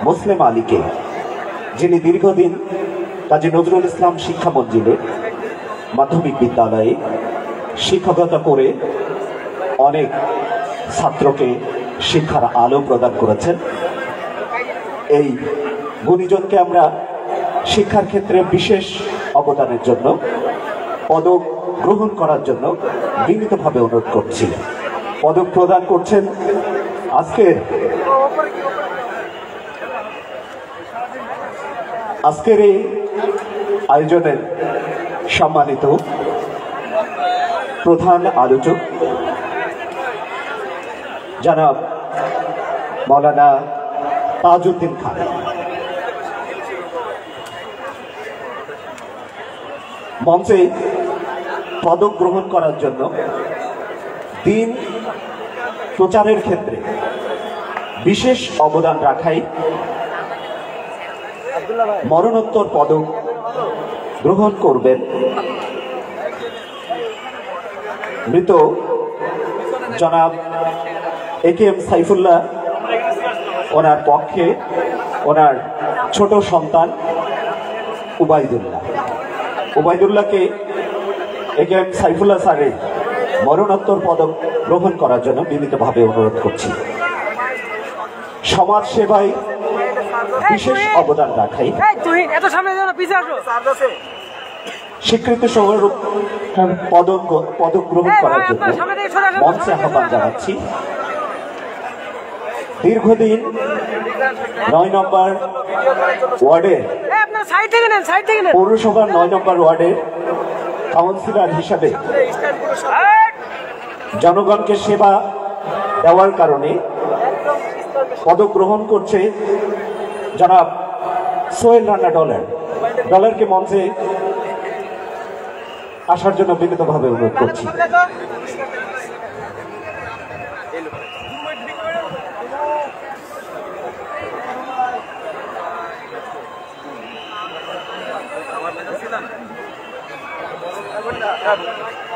মুসলিম আলীকে, যিনি দীর্ঘদিন কাজী নজরুল ইসলাম শিক্ষা মঞ্জিলে মাধ্যমিক বিদ্যালয়ে শিক্ষকতা করে অনেক ছাত্রকে শিক্ষার আলো প্রদান করেছেন। এই গুণীজনকে আমরা শিক্ষার ক্ষেত্রে বিশেষ অবদানের জন্য পদক গ্রহণ করার জন্য বিনীতভাবে অনুরোধ করছি। পদক প্রদান করছেন আজকের এই আয়োজনের সম্মানিত প্রধান আলোচক জনাব মৌলানা তাজউদ্দিন খান। মঞ্চে পদক গ্রহণ করার জন্য দিন প্রচারের ক্ষেত্রে বিশেষ অবদান রাখাই মরণোত্তর পদক গ্রহণ করবেন মৃত জনাব AKM সাইফুল্লাহ, ওনার পক্ষে ওনার ছোট সন্তান উবাইদুল্লাহকে AKM সাইফুল্লাহ স্যারের মরণোত্তর পদক গ্রহণ করার জন্য বিনীতভাবে অনুরোধ করছি। সমাজ সেবায় বিশেষ অবদান রাখাই স্বীকৃত স্বরূপ পদক গ্রহণ করার জন্য মঞ্চে আহ্বান জানাচ্ছি দীর্ঘদিন ৯ নম্বর ওয়ার্ডের পৌরসভার ৯ নম্বর ওয়ার্ডের কাউন্সিলর হিসাবে জনগণকে সেবা দেওয়ার কারণে পদক গ্রহণ করছে জনাব সোহেল রানা ডলারকে মঞ্চে আসার জন্য বিনীতভাবে অনুরোধ করছি।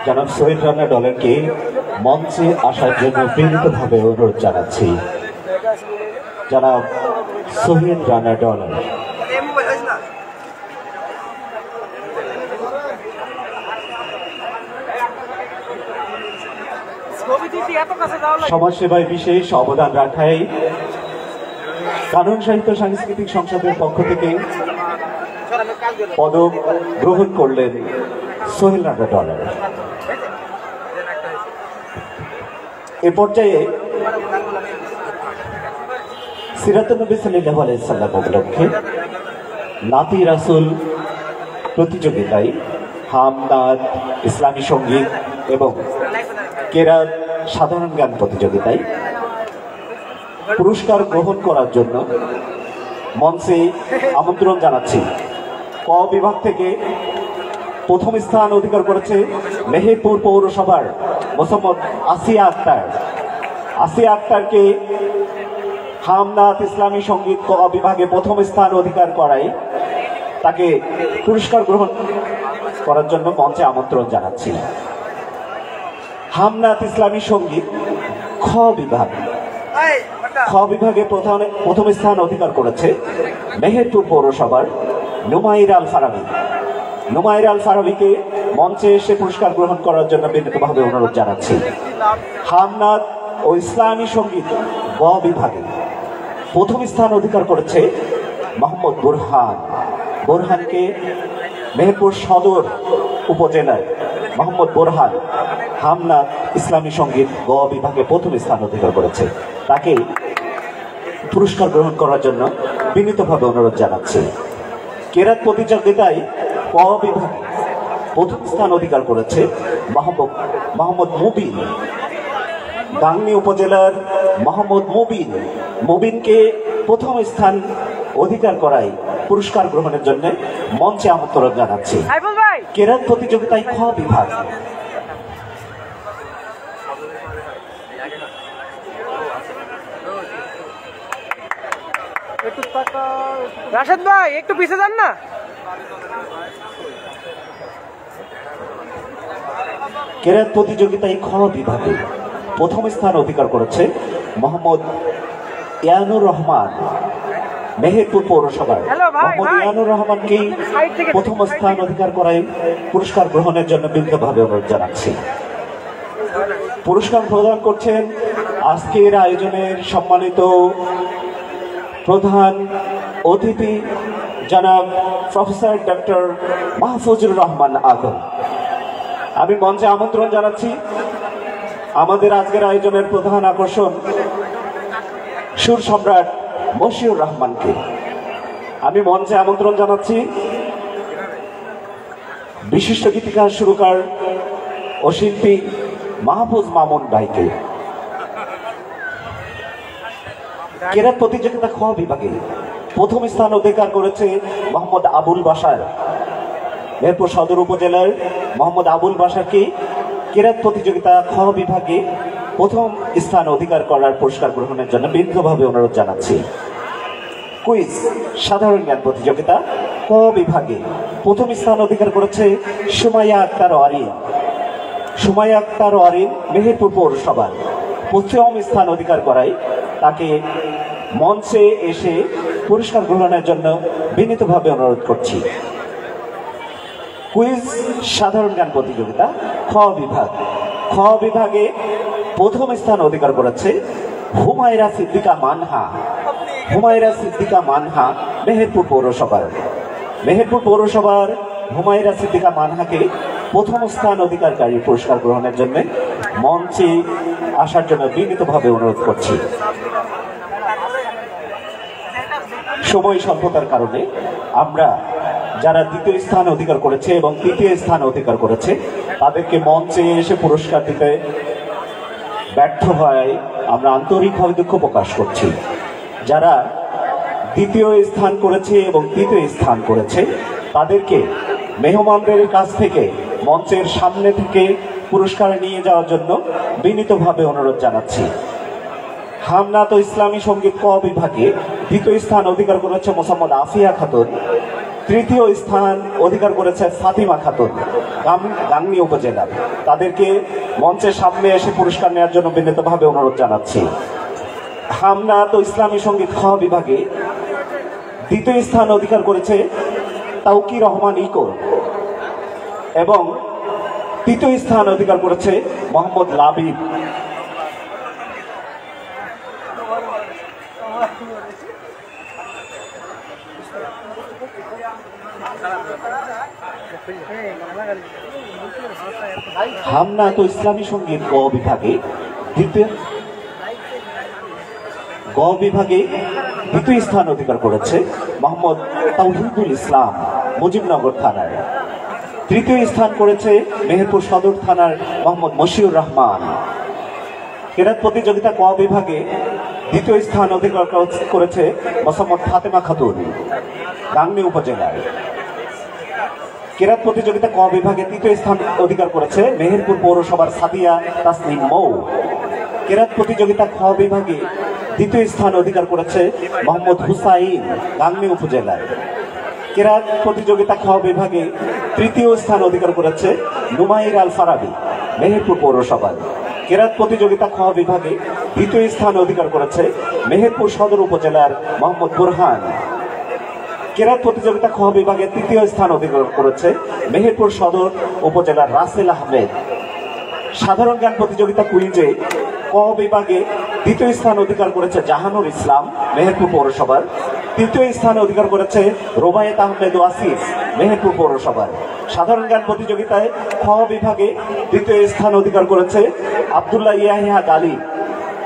জনাব সোহেল রানা ডলারকে মঞ্চে আসার জন্য বিনীতভাবে অনুরোধ জানাচ্ছি। জনাব সোহেল রানা ডলার। সমাজসেবায় বিশেষ অবদান রাখায় কানন সাহিত্য সাংস্কৃতিক সংসদের পক্ষ থেকে পদক গ্রহণ করলেন সোহেল রানা ডলার। এ পর্যায়ে সিরাতুন নবী সাল্লাল্লাহু আলাইহি ওয়াসাল্লাম উপলক্ষে নাতি রাসূল প্রতিযোগিতায় হামদাদ, ইসলামী সঙ্গীত এবং কেরাত সাধারণ জ্ঞান প্রতিযোগিতায় পুরস্কার গ্রহণ করার জন্য মঞ্চে আমন্ত্রণ জানাচ্ছি। ক বিভাগ থেকে প্রথম স্থান অধিকার করেছে মেহেরপুর পৌরসভার মোসাম্মদ আসিয়া আক্তারকে হামনাত ইসলামী সঙ্গীত ক বিভাগে প্রথম স্থান অধিকার করায় তাকে পুরস্কার গ্রহণ করার জন্য মঞ্চে আমন্ত্রণ জানাচ্ছি। হামনাত ইসলামী সঙ্গীত খ বিভাগে প্রথম স্থান অধিকার করেছে মেহেরপুর পৌরসভার নুমাইর আল ফারাবিকে মঞ্চে এসে পুরস্কার গ্রহণ করার জন্য বিনীতভাবে অনুরোধ জানাচ্ছি। হামনাত ও ইসলামী সঙ্গীত গ বিভাগে প্রথম স্থান অধিকার করেছে মোহাম্মদ বোরহানকে মেহেরপুর সদর উপজেলার মোহাম্মদ বোরহান হামনাত ইসলামী সঙ্গীত গ বিভাগে প্রথম স্থান অধিকার করেছে, তাকে পুরস্কার গ্রহণ করার জন্য বিনীতভাবে অনুরোধ জানাচ্ছি। কেরাত প্রতিযোগিতায় ক বিভাগে প্রথম স্থান অধিকার করেছে মোহাম্মদ মুবিন, গাংনী উপজেলার মোহাম্মদ মুবিনকে প্রথম স্থান অধিকার করায় পুরস্কার গ্রহণের জন্য মঞ্চে আমন্ত্রণ জানাচ্ছি। কেরাত প্রতিযোগিতায় খ বিভাগ রাশেদ ভাই একটু পিছিয়ে যান না। কেরাত প্রতিযোগিতায় খ বিভাগে প্রথম স্থান অধিকার করেছে মোহাম্মদ ইয়ানুর রহমান, মেহেরপুর পৌরসভার হ্যালো ভাই, মোহাম্মদ ভাই। ইয়ানুর রহমানকে সাইড থেকে প্রথম স্থান অধিকার করায় পুরস্কার গ্রহণের জন্য বিনীতভাবে অনুরোধ জানাচ্ছি। পুরস্কার প্রদান করছেন আজকের আয়োজনের সম্মানিত প্রধান অতিথি জনাব প্রফেসর ডক্টর মাহফুজুর রহমান আগম। আমি মঞ্চে আমন্ত্রণ জানাচ্ছি আমাদের আজকের আয়োজনের প্রধান আকর্ষণ সুর সম্রাট মশিউর রহমানকে। আমি মঞ্চে আমন্ত্রণ জানাচ্ছি বিশিষ্ট গীতিকার সুরকার ও শিল্পী মাহফুজ মামুন ভাইকে। কেরাত প্রতিযোগিতা খ বিভাগে প্রথম স্থান অধিকার করেছে মোহাম্মদ আবুল বাশার। মেহেরপুর সদর উপজেলার মোহাম্মদ আবুল বাশারকে কেরাত প্রতিযোগিতা খ বিভাগে প্রথম স্থান অধিকার করার পুরস্কার গ্রহণের জন্য বিনীতভাবে অনুরোধ জানাচ্ছি। কুইজ সাধারণ জ্ঞান প্রতিযোগিতা ক বিভাগে প্রথম স্থান অধিকার করেছে সুমাইয়া আক্তার ওয়ারিন। সুমাইয়া আক্তার ওয়ারিন মেহেরপুর পৌরসভার প্রথম স্থান অধিকার করায় তাকে মঞ্চে এসে পুরস্কার গ্রহণের জন্য বিনীতভাবে অনুরোধ করছি। কুইজ সাধারণ জ্ঞান প্রতিযোগিতা খ বিভাগ খ বিভাগে প্রথম স্থান অধিকার করেছে হুমায়রা সিদ্দিকা মানহা। হুমায়রা সিদ্দিকা মানহা মেহেরপুর পৌরসভার হুমায়রা সিদ্দিকা মানহাকে প্রথম স্থান অধিকারকারী পুরস্কার গ্রহণের জন্য মঞ্চে আসার জন্য বিনীতভাবে অনুরোধ করছি। সময় স্বল্পতার কারণে আমরা যারা দ্বিতীয় স্থান অধিকার করেছে এবং তৃতীয় স্থান অধিকার করেছে তাদেরকে মঞ্চে এসে পুরস্কার দিতে ব্যর্থ হয় আমরা আন্তরিকভাবে দুঃখ প্রকাশ করছি। যারা দ্বিতীয় স্থান করেছে এবং তৃতীয় স্থান করেছে তাদেরকে মেহমানদের কাছ থেকে মঞ্চের সামনে থেকে পুরস্কার নিয়ে যাওয়ার জন্য বিনীতভাবে অনুরোধ জানাচ্ছি। হামনাত ও ইসলামী সঙ্গীত ক বিভাগে দ্বিতীয় স্থান অধিকার করেছে মোসাম্মদ আফিয়া খাতুন। তৃতীয় স্থান অধিকার করেছে ফাতিমা খাতুন গাংনী উপজেলা। তাদেরকে মঞ্চের সামনে এসে পুরস্কার নেওয়ার জন্য বিনীতভাবে অনুরোধ জানাচ্ছি। হামনাত ও ইসলামী সঙ্গীত খ বিভাগে দ্বিতীয় স্থান অধিকার করেছে তাওকি রহমান ইকো এবং তৃতীয় স্থান অধিকার করেছে মোহাম্মদ লাবিব। হামনাত ও ইসলামী সঙ্গীত গ বিভাগে দ্বিতীয় স্থান অধিকার করেছে মোহাম্মদ তাওহিদুল ইসলাম মুজিবনগর থানার। তৃতীয় স্থান করেছে মেহেরপুর সদর থানার মোহাম্মদ মশিউর রহমান। কেরাত প্রতিযোগিতা ক বিভাগে দ্বিতীয় স্থান অধিকার করেছে মোসাম্মদ ফাতেমা খাতুন গাংনী উপজেলার। কেরাত প্রতিযোগিতা ক বিভাগে তৃতীয় স্থান অধিকার করেছে মেহেরপুর পৌরসভার সাদিয়া তাসনিম মৌ। কেরাত প্রতিযোগিতা খ বিভাগে দ্বিতীয় স্থান অধিকার করেছে মোহাম্মদ হুসাইন গাংনী উপজেলার। কেরাত প্রতিযোগিতা খ বিভাগে তৃতীয় স্থান অধিকার করেছে নুমাইর আল ফারাবি মেহেরপুর পৌরসভার। কেরাত প্রতিযোগিতা খ বিভাগে দ্বিতীয় স্থান অধিকার করেছে মেহেরপুর সদর উপজেলার মোহাম্মদ বুরহান। কেরাত প্রতিযোগিতা খ বিভাগে তৃতীয় স্থান অধিকার করেছে মেহেরপুর সদর উপজেলার রাসেল আহমেদ। সাধারণ জ্ঞান প্রতিযোগিতা কুইজে ক বিভাগে দ্বিতীয় স্থান অধিকার করেছে জাহানুর ইসলাম মেহেরপুর পৌরসভার। তৃতীয় স্থান অধিকার করেছে রোবায়েত আহমেদ ওয়াসিফ মেহেরপুর পৌরসভার। সাধারণ জ্ঞান প্রতিযোগিতায় খ বিভাগে দ্বিতীয় স্থান অধিকার করেছে আব্দুল্লাহ ইয়াহিয়া গালি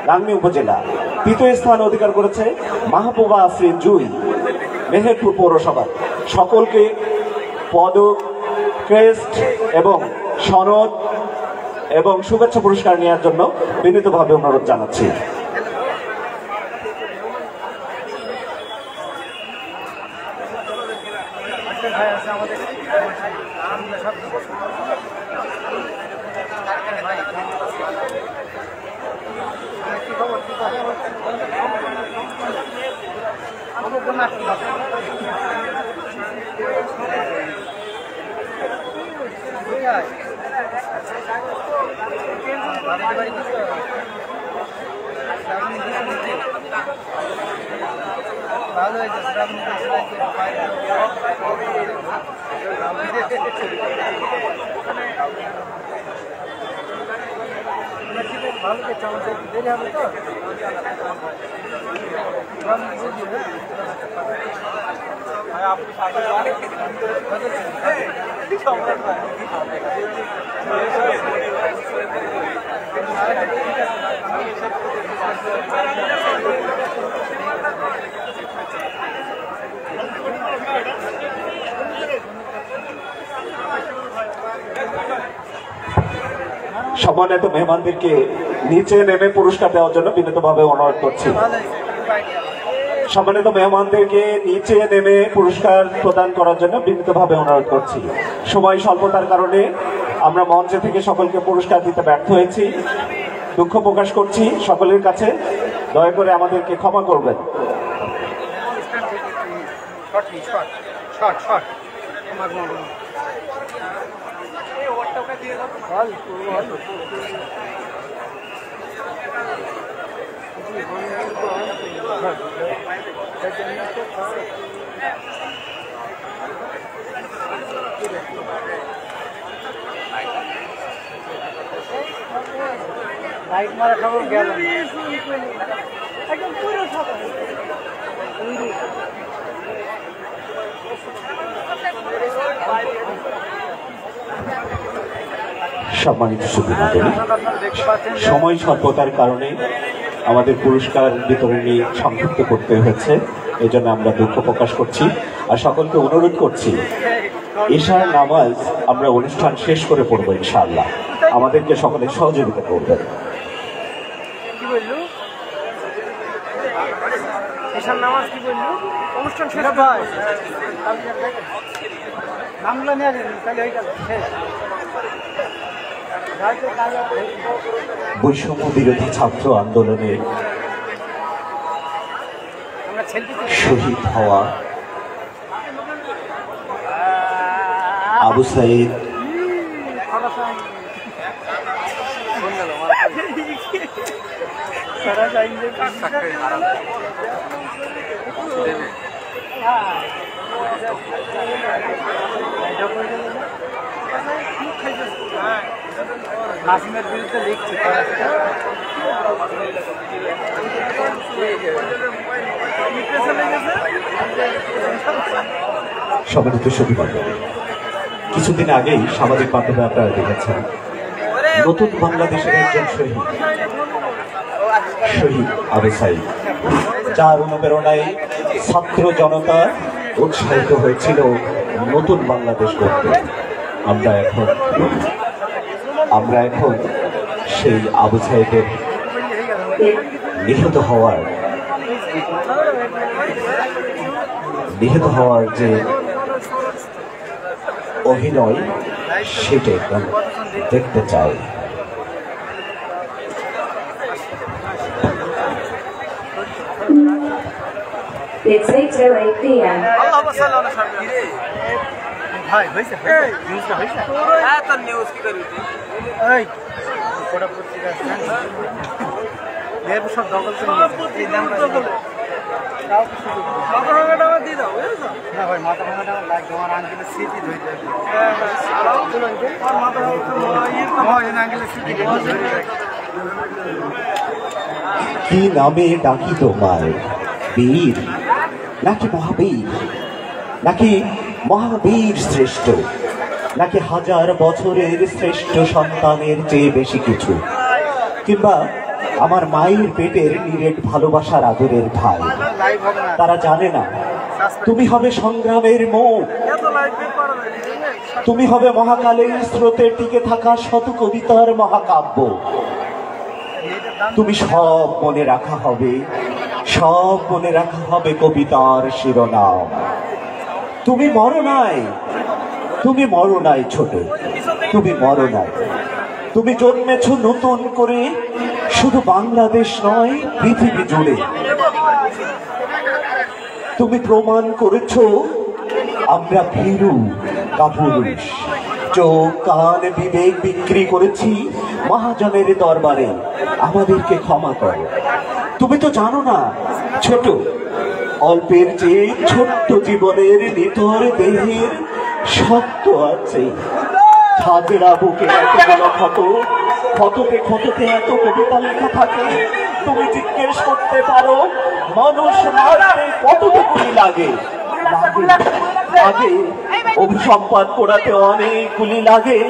গাংনী উপজেলা। তৃতীয় স্থান অধিকার করেছে মাহবুবা আফরিন জুই মেহেরপুর পৌরসভা। সকলকে পদক, ক্রেস্ট এবং সনদ এবং শুভেচ্ছা পুরস্কার নেওয়ার জন্য বিনীতভাবে অনুরোধ জানাচ্ছি। সম্মানিত মেহমানদেরকে নিচে নেমে পুরস্কার দেওয়ার জন্য বিনীতভাবে অনুরোধ করছি। সম্মানিত মেহমানদেরকে নিচে নেমে পুরস্কার প্রদান করার জন্য বিনীতভাবে অনুরোধ করছি। সময় স্বল্পতার কারণে আমরা মঞ্চে থেকে সকলকে পুরস্কার দিতে ব্যর্থ হয়েছি, দুঃখ প্রকাশ করছি সকলের কাছে। দয়া করে আমাদেরকে ক্ষমা করবেন। লাইট মারা খবর গেল একদম পুরো সম্মানিত সুধীমণ্ডলী, সময় স্বল্পতার কারণে আমাদের পুরস্কার বিতরণী সংক্ষিপ্ত করতে হয়েছে, এই জন্য আমরা দুঃখ প্রকাশ করছি। আর সকলকে অনুরোধ করছি, ঈশার নামাজ আমরা অনুষ্ঠান শেষ করে পড়বো ইনশাআল্লাহ। আমাদেরকে সকলে সহযোগিতা করবেন। কি বললো ঈশার নামাজ? কি বললো? অনুষ্ঠান শেষ ভাই নামলা নিয়ে আসেন তাহলে হয়ে গেল শেষ। বৈষম্য বিরোধী ছাত্র আন্দোলনে শহীদ হওয়া আবু সাইদ নাসিমের বিরুদ্ধে লিখছে। সম্মানিত সুধীমণ্ডলী, কিছুদিন আগেই সামাজিক মাধ্যমে আপনারা দেখেছেন নতুন বাংলাদেশের একজন শহীদ আবু সাইদ, যার অনুপ্রেরণায় ছাত্র জনতা উৎসাহিত হয়েছিল নতুন বাংলাদেশ গড়তে। আমরা এখন সেই আবু সাইদের নিহত হওয়ার যে অভিনয়, সেটা একদম দেখতে চাই। It's 8:08 p.m. ভাই হইছে নিউজটা হইছে। হ্যাঁ তো নিউজ কি করি এই বড় পত্রিকা এর সব দখল করে এই দাম দখল তাও কিছু মাথা ভাঙাটা আমার দিয়ে দাও বুঝছো না ভাই, মাথা ভাঙাটা লাগ তোমার আঙ্কেলের স্মৃতি ধরে যাবে। হ্যাঁ আর মাথা ভাঙা আঙ্কেলের স্মৃতি ধরে যাবে। কি নামে ডাকি তোমায়, বীর নাকি মহাবীর, নাকি মহাবীর শ্রেষ্ঠ, নাকি হাজার বছরের শ্রেষ্ঠ সন্তানের চেয়ে বেশি কিছু, কিংবা আমার মায়ের পেটের নিরেট ভালোবাসার আদরের ভাই? তারা জানে না তুমি হবে সংগ্রামের মুখ, তুমি হবে মহাকালের স্রোতে টিকে থাকা শত কবিতার মহাকাব্য। তুমি সব মনে রাখা হবে কবিতার শিরোনাম। তুমি মরো নাই ছোট, তুমি মরো নাই। তুমি জন্মেছ নতুন করে, শুধু বাংলাদেশ নয় পৃথিবী জুড়ে। তুমি প্রমাণ করেছ আমরা ভীরু কাপুরুষ, চোখ কান বিবেক বিক্রি করেছি মহাজনের দরবারে, আমাদেরকে ক্ষমা করো। তুমি তো জানো না ছোট, অল্পের চেয়ে ছোট্ট জীবনের নিতর দেহের শক্ত আছে। ঝাঁঝরা বুকে এতগুলো ক্ষততে ক্ষততে এত কবিতা লেখা থাকে। তুমি জিজ্ঞেস করতে পারো মানুষ মারতে কতটুকুনি লাগে? অভিসম্পাদ করাতে অনেকগুলি লাগে।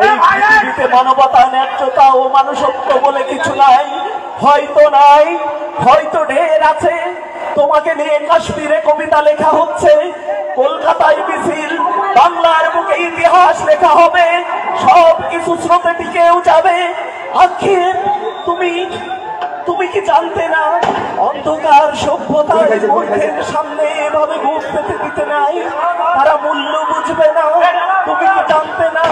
এই পৃথিবীতে মানবতা, ন্যায্যতা ও মানুষত্ব বলে কিছু নাই। হয়তো নাই, হয়তো ঢের আছে। তোমাকে নিয়ে কাশ্মীরে কবিতা লেখা হচ্ছে, কলকাতায় মিছিল, বাংলার বুকে ইতিহাস লেখা হবে। সব কিছু স্রোতে টিকেও যাবে। আখের তুমি কি জানতে না অন্ধকার সভ্যতার মূর্খের সামনে এভাবে বুক পেতে দিতে নাই? তারা মূল্য বুঝবে না। তুমি কি জানতে না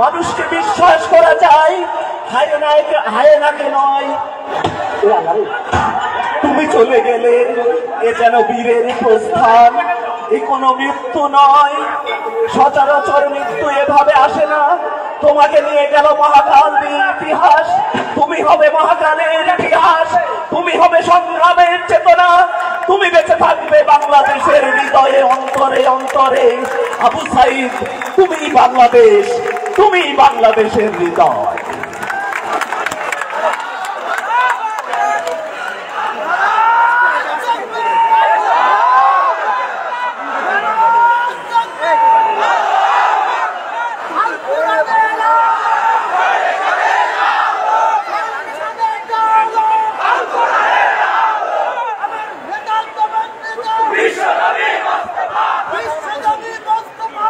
মানুষকে বিশ্বাস করা যায়, হায়নাকে নয়? তুমি চলে গেলে এ যেন বীরের প্রস্থান, এ কোনো মৃত্যু নয়। সচরাচর মৃত্যু এভাবে আসে না। তোমাকে নিয়ে গেল মহাকালের ইতিহাস। তুমি হবে মহাকালের ইতিহাস, তুমি হবে সংগ্রামের চেতনা। তুমি বেঁচে থাকবে বাংলাদেশের হৃদয়ে, অন্তরে অন্তরে। আবু সাইদ, তুমি বাংলাদেশ, তুমি বাংলাদেশের হৃদয়।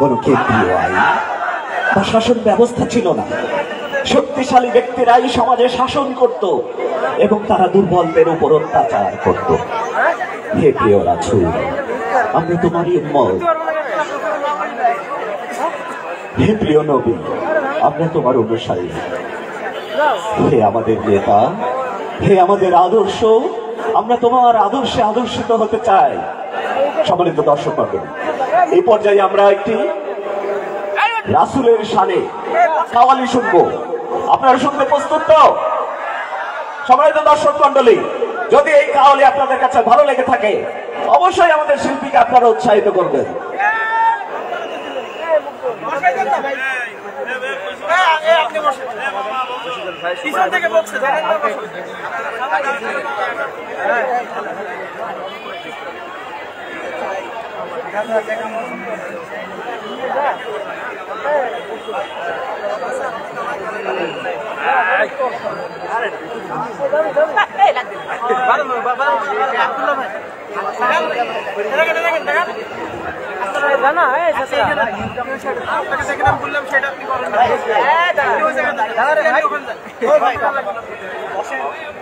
কোন কেন্দ্রীয় আইন বা শাসন ব্যবস্থা ছিল না। শক্তিশালী ব্যক্তিরাই সমাজে শাসন করত এবং তারা দুর্বলদের উপর অত্যাচার করত। হে প্রিয় রাসূল, আমরা তোমারই উম্মত। হে প্রিয় নবী, আমরা তোমার অনুসারী। হে আমাদের নেতা, হে আমাদের আদর্শ, আমরা তোমার আদর্শে আদর্শিত হতে চাই। সম্মানিত দর্শক মণ্ডলী, এই পর্যায়ে আমরা একটি রাসূলের শানে কাওয়ালি শুনবো। আপনারা শুনতে প্রস্তুত তো? সম্মানিত দর্শক মণ্ডলী, যদি এই কাওয়ালি আপনাদের কাছে ভালো লেগে থাকে অবশ্যই আমাদের শিল্পীকে আপনারা উৎসাহিত করবেন।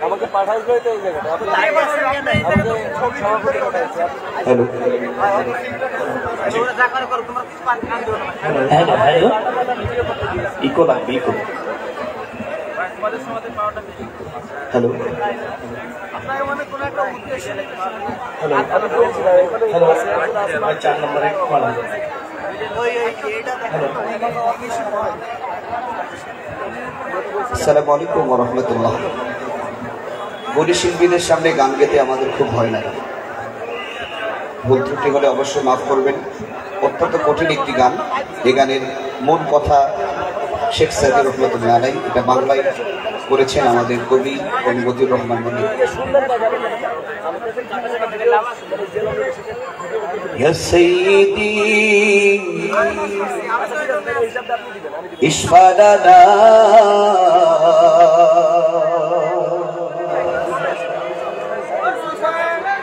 আমাকে পাঠাইবে তো এই জায়গাটা। হ্যালো হ্যালো, ইকো লাগবে, ইকো। হ্যালো হ্যালো, 4 নম্বরে কলা। আসসালামু আলাইকুম ওয়া রাহমাতুল্লাহ। বডি শিল্পীদের সামনে গান গেতে আমাদের খুব ভয় লাগে। ভুল ত্রুটি হলে অবশ্যই মাফ করবেন। অত্যন্ত কঠিন একটি গান। এই গানের মূল কথা শেখ সাইদুর রহমতুল্লাহ আলাই। এটা বাংলায় করেছেন আমাদের কবি মতিউর রহমান মনি। ইয়া সাইয়্যিদি ইশফালানা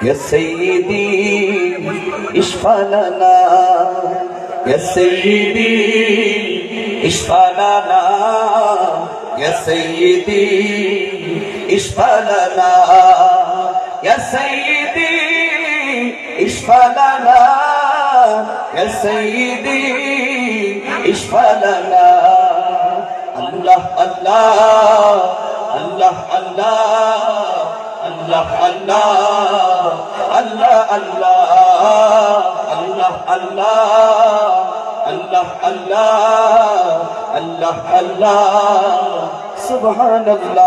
ইয়া সাইয়্যিদি ইশফালানা ইয়া সাইয়্যিদি ইশফালানা ইয়া সাইয়্যিদি ইশফালানা ইয়া সাইয়্যিদি ইশফালানা ইয়া সাইয়্যিদি ইশফালানা। আল্লাহ আল্লাহ আল্লাহ আল্লাহ আল্লাহ আল্লাহ আল্লাহ আল্লাহ আল্লাহ আল্লাহ আল্লাহ আল্লাহ আল্লাহ সুবহানাল্লাহ।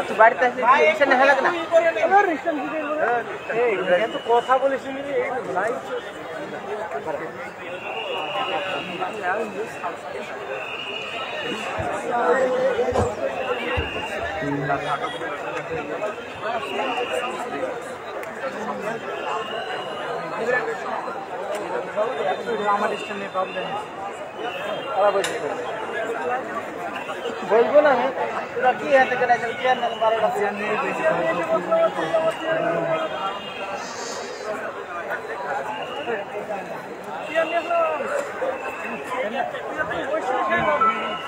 বাড়িতে আসলে রিকশন হেলা না রিকশন এই এত কথা বলিস নি এই লাইভ আমার স্টেশনে প্রবলেম খারাপ হয়েছে বলবো না তোরা কি হাতে করে চেয়ার না 12টা চেয়ার নিয়ে বেশি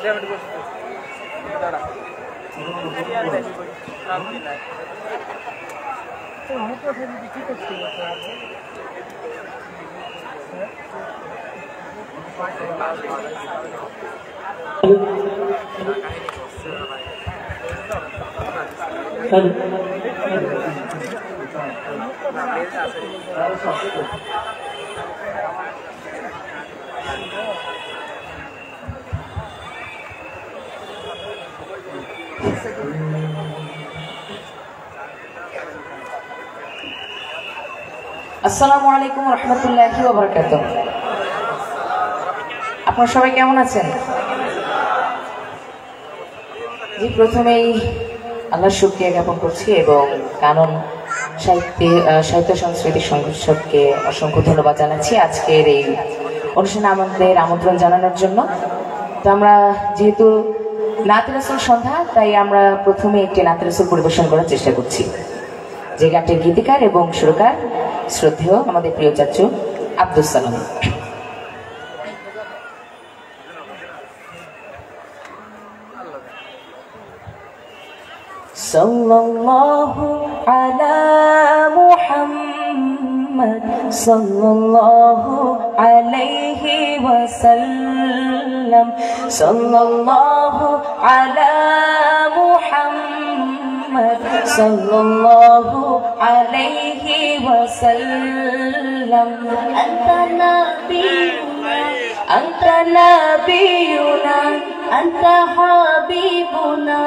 চেয়ার নিয়ে দাঁড়া তো মোটর সাইকেল কি করছিস আসসালামু আলাইকুম রহমতুল্লাহি ওয়া বারাকাতুহু। আপনারা সবাই কেমন আছেন? জি, প্রথমেই আল্লাহর শুকরিয়া জ্ঞাপন করছি এবং কানন সাহিত্য সাংস্কৃতিক সংগঠনকে অসংখ্য ধন্যবাদ জানাচ্ছি আজকের এই অনুষ্ঠানে আমাদের আমন্ত্রণ জানানোর জন্য। তো আমরা যেহেতু নাতে রাসূল সন্ধ্যা, তাই আমরা প্রথমে একটি নাতে রাসূল পরিবেশন করার চেষ্টা করছি, যে গানটির গীতিকার এবং সুরকার শ্রদ্ধেয় আমাদের প্রিয় চাচু আব্দুস সালাম। সাল্লাল্লাহু আলা মুহাম্মদ সাল্লাল্লাহু আলাইহি ওয়াসাল্লাম সাল্লাল্লাহু আলা মুহাম্মদ সাল্লাল্লাহু আলাইহি ওয়াসাল্লাম আনতা নাবিয়ুনা আনতা হাবিবুনা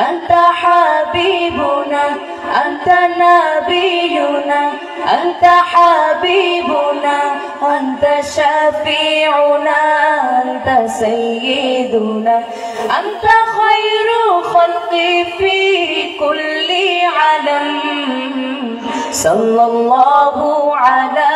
আনতা হাবিবুনা আনতা নাবিয়ুনা আনতা হাবিবুনা আনতা শাফিউনা আনতা সাইয়্যিদুনা আনতা খায়রু খালকি ফি কুল্লি আলাম সাল্লাল্লাহু আলা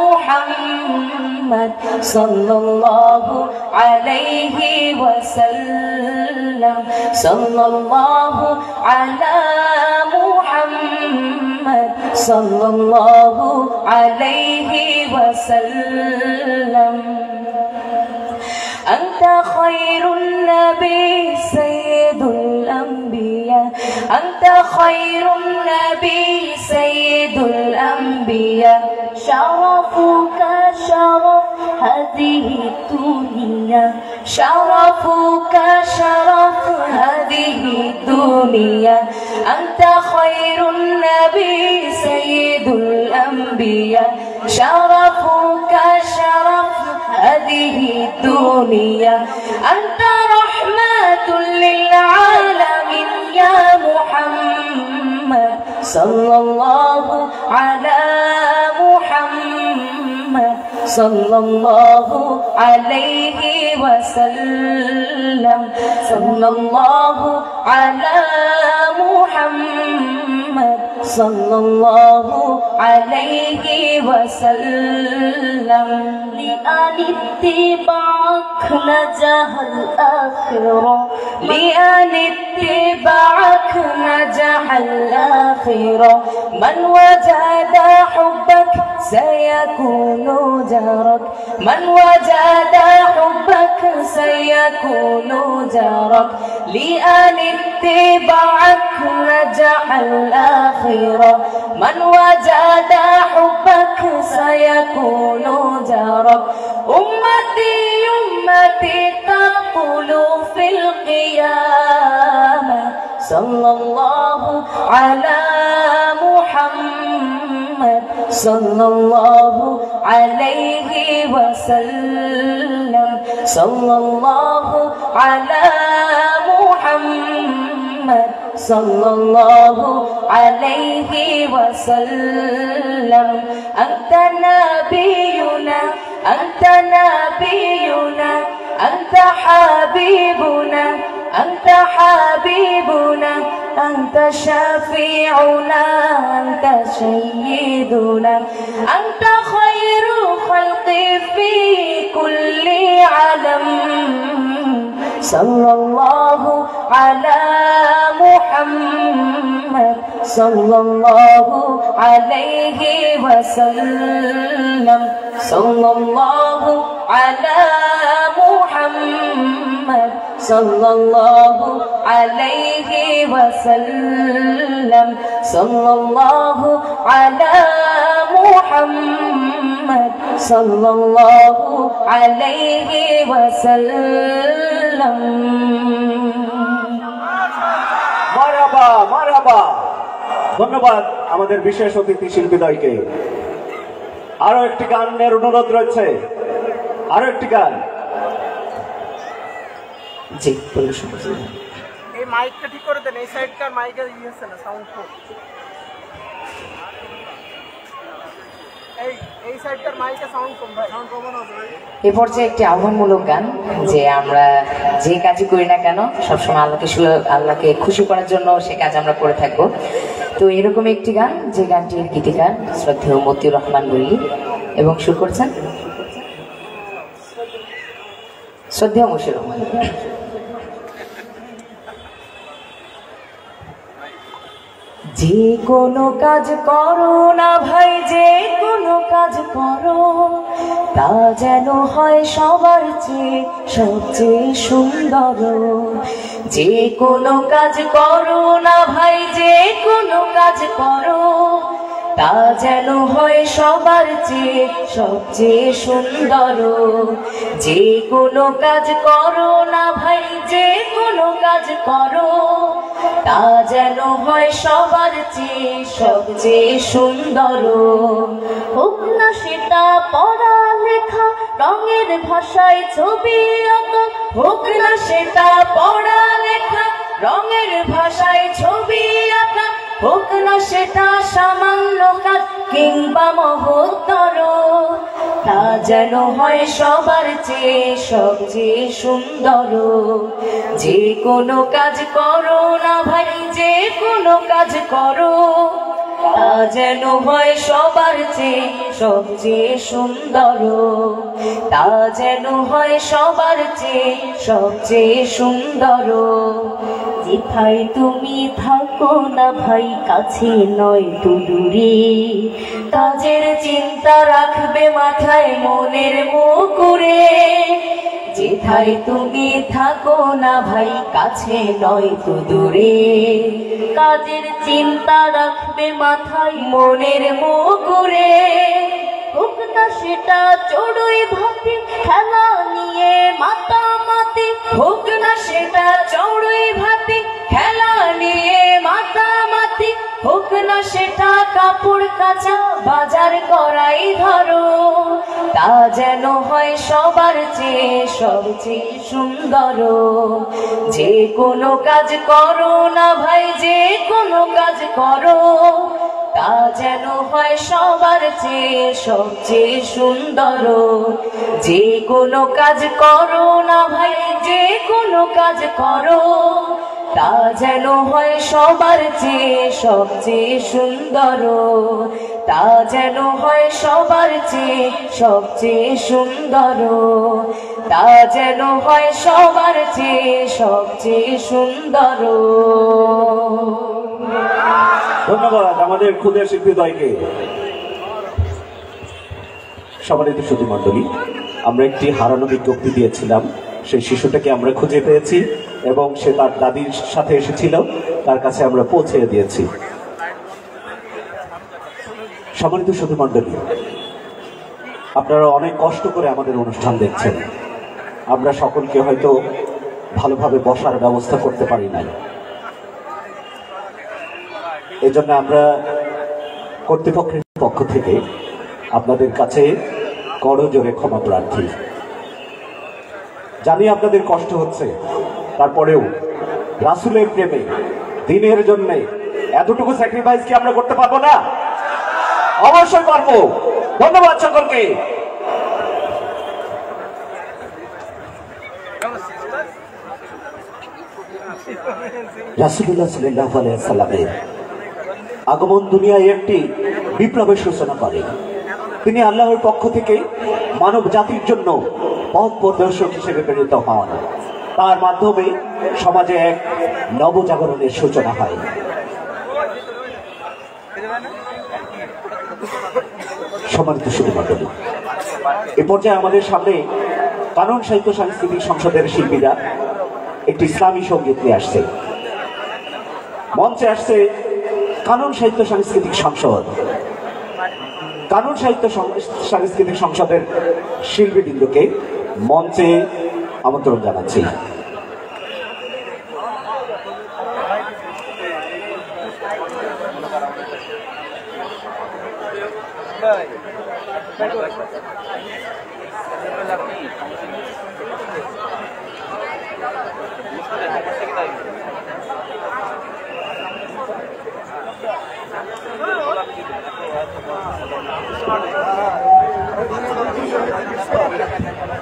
মুহাম্মদ সাল্লাল্লাহু আলাইহি ওয়াসাল্লাম সাল্লাল্লাহু আলা মুহাম্মদ সাল্লাল্লাহু আলাইহি ওয়াসাল্লাম أنت خير النبي سيد الأنبياء أنت خير النبي سيد الأنبياء شرفك شرف هذه الدنيا شرفك شرف هذه الدنيا أنت خير النبي سيد الأنبياء شرفك شرف هذه الدنيا أنت رحمة للعالمين يا محمد صلى الله على محمد صلى الله عليه وسلم صلى الله على محمد صلى الله عليه وسلم لأن اتباعك نجح الآخرة لأن اتباعك نجح الآخرة من وجد حبك سيكون جارك من وجد حبك سيكون جارك لأن اتباعك نجح الآخرة من وجد حبك سيكون جارك أمتي أمتي تقول في القيامة صلى الله على محمد صلى الله عليه وسلم صلى الله على محمد sallallahu alayhi wa sallam. Anta nabiyuna, anta nabiyuna, anta habibuna, anta habibuna, anta shafi'una, anta sayyiduna, anta khairu khalqi fi kulli alam. Sallallahu ala Muhammad, sallallahu alayhi wa sallam. Sallallahu ala Muhammad, sallallahu alayhi wa sallam. Sallallahu ala Muhammad, sallallahu alayhi wa sallam. মারহাবা মারহাবা। ধন্যবাদ আমাদের বিশেষ অতিথি শিল্পীদ্বয়কে। আরো একটি গানের অনুরোধ রয়েছে, আরো একটি গান। জি পরিবেশন করুন। এই মাইকটা ঠিক করে দেন, এই সাইডটার মাইকের ইয়ে আছে না, সাউন্ড কম। এই সাইডটার মাইকে সাউন্ড কম ভাই, সাউন্ড কমানো আছে ভাই। এ পর্যায়ে একটি আহ্বানমূলক গান, যে আমরা যে কাজই করি না কেন সবসময় আল্লাহকে খুশি করার জন্য সে কাজ আমরা করে থাকবো। তো এরকম একটি গান, যে গানটির গীতিকার শ্রদ্ধেয় মতিউর রহমান বল্লী এবং সুর করছেন শ্রদ্ধেয় মশিউর রহমান। যে কোনো কাজ করো না ভাই, যে কোনো কাজ করো, তা যেন হয় সবার চেয়ে সবচেয়ে সুন্দর। যে কোনো কাজ করো না ভাই, যে কোনো কাজ করো, তা যেন হয় সবার চেয়ে সবচেয়ে সুন্দর। যে কোনো কাজ করো না ভাই, যে কোনো কাজ করো, তা যেন হয় সবার চেয়ে সবচেয়ে সুন্দর। হোক না সেটা পড়ালেখা, রঙের ভাষায় ছবি আঁকা, হোক না সেটা পড়ালেখা, রঙের ভাষায় ছবি আঁকা, হোক না সেটা সামান্য কাজ কিংবা মহত্তর, তা যেন হয় সবার চেয়ে সবচেয়ে সুন্দর। যে কোনো কাজ করো না ভাই, যে কোনো কাজ করো, তা যেন হয় সবার চেয়ে সবচেয়ে সুন্দর। তা যেন হয় সবার চেয়ে সবচেয়ে সুন্দর। যেথায় তুমি থাকো না ভাই, কাছে নয় তো দূরে, কাজের চিন্তা রাখবে মাথায় মনের মুকুরে। যেথায় তুমি থাকো না ভাই, কাছে নয় তো দূরে, কাজের চিন্তা রাখবে মাথায় মনের মুকুরে। হোক না সেটা চড়ুই ভাতি, খেলা নিয়ে মাতামাতি, হোক না সেটা চড়ুই ভাতি, খেলা নিয়ে মাতামাতি, হোক না সেটা কাপড় কাচা, বাজার করাই ধরো, তা যেন হয় সবার চেয়ে সবচেয়ে সুন্দর। যে কোনো কাজ করো না ভাই, যে কোনো কাজ করো, তা যেন হয় সবার চেয়ে সবচেয়ে সুন্দর। যে কোনো কাজ করো না ভাই, যে কোনো কাজ করো, তা যেন হয় সবার চেয়ে সবচেয়ে সুন্দর। তা যেন হয় সবার চেয়ে সবচেয়ে সুন্দর। তা যেন হয় সবার চেয়ে সবচেয়ে সুন্দর। ধন্যবাদ আমাদের ক্ষুদে শিল্পীদ্বয়কে। সম্মানিত সুধী মণ্ডলী, আমরা একটি হারানো বিজ্ঞপ্তি দিয়েছিলাম, সেই শিশুটাকে আমরা খুঁজে পেয়েছি এবং সে তার দাদির সাথে এসেছিল, তার কাছে আমরা পৌঁছে দিয়েছি। সম্মানিত সুধী মণ্ডলী, আপনারা অনেক কষ্ট করে আমাদের অনুষ্ঠান দেখছেন। আমরা সকলকে হয়তো ভালোভাবে বসার ব্যবস্থা করতে পারি নাই, এজন্য আমরা কর্তৃপক্ষের পক্ষ থেকে আপনাদের কাছে করজোড়ে ক্ষমা প্রার্থী। জানি আপনাদের কষ্ট হচ্ছে, তারপরেও রাসূলের প্রেমে দিনের জন্য এতটুকু স্যাক্রিফাইস কি আমরা করতে পারবো না? অবশ্যই পারবো। ধন্যবাদ সকলকে। রাসূলুল্লাহ সাল্লাল্লাহু আলাইহি ওয়াসাল্লামের আগমন দুনিয়ায় একটি বিপ্লবের সূচনা করে। তিনি আল্লাহর পক্ষ থেকে মানব জাতির জন্য পথ প্রদর্শক হিসেবে প্রেরিত হন। তার মাধ্যমে সমাজে এক নবজাগরণের সূচনা হয়। সম্মানিত সুধীমণ্ডলী, এ পর্যায়ে আমাদের সামনে কানন সাহিত্য সাংস্কৃতিক সংসদের শিল্পীরা একটি ইসলামী সঙ্গীত নিয়ে আসছে। মঞ্চে আসছে কানন সাহিত্য সাংস্কৃতিক সংসদ। কানন সাহিত্য সাংস্কৃতিক সংসদের শিল্পীবৃন্দকে মঞ্চে আমন্ত্রণ জানাচ্ছি।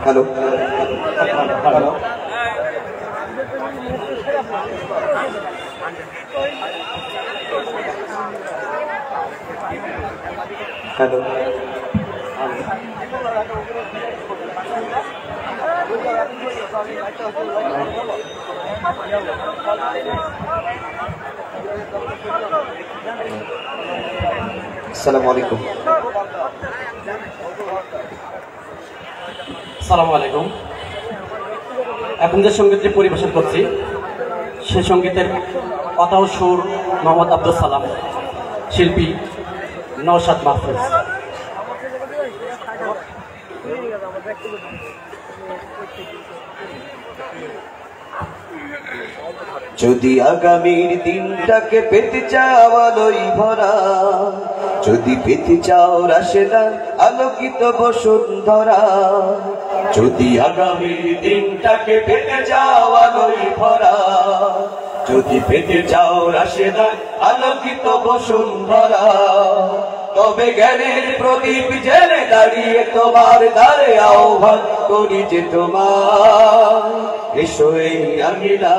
হ্যালো, হ্যালো, হ্যালো, আসসালামু আলাইকুম। আসসালামু আলাইকুম। এখন যে সঙ্গীতটি পরিবেশন করছি সে সঙ্গীতের কথা ও সুর মোহাম্মদ আব্দুল সালাম, শিল্পী নওশাদ মাহফুজ। যদি আগামীর দিনটাকে পেতে চাও আলোয় ভরা, যদি পেতে চাও রাশেদা আলোকিত বসুন্ধরা, যদি আগামীর দিনটাকে পেতে চাও আলোয় ভরা, যদি পেতে চাও রাশেদা আলোকিত বসুন্ধরা, তবে জ্ঞানের প্রদীপ জেলে দাঁড়িয়ে তোমার দ্বারে আহ্বান করি যে তোমার এসো এই আঙিনা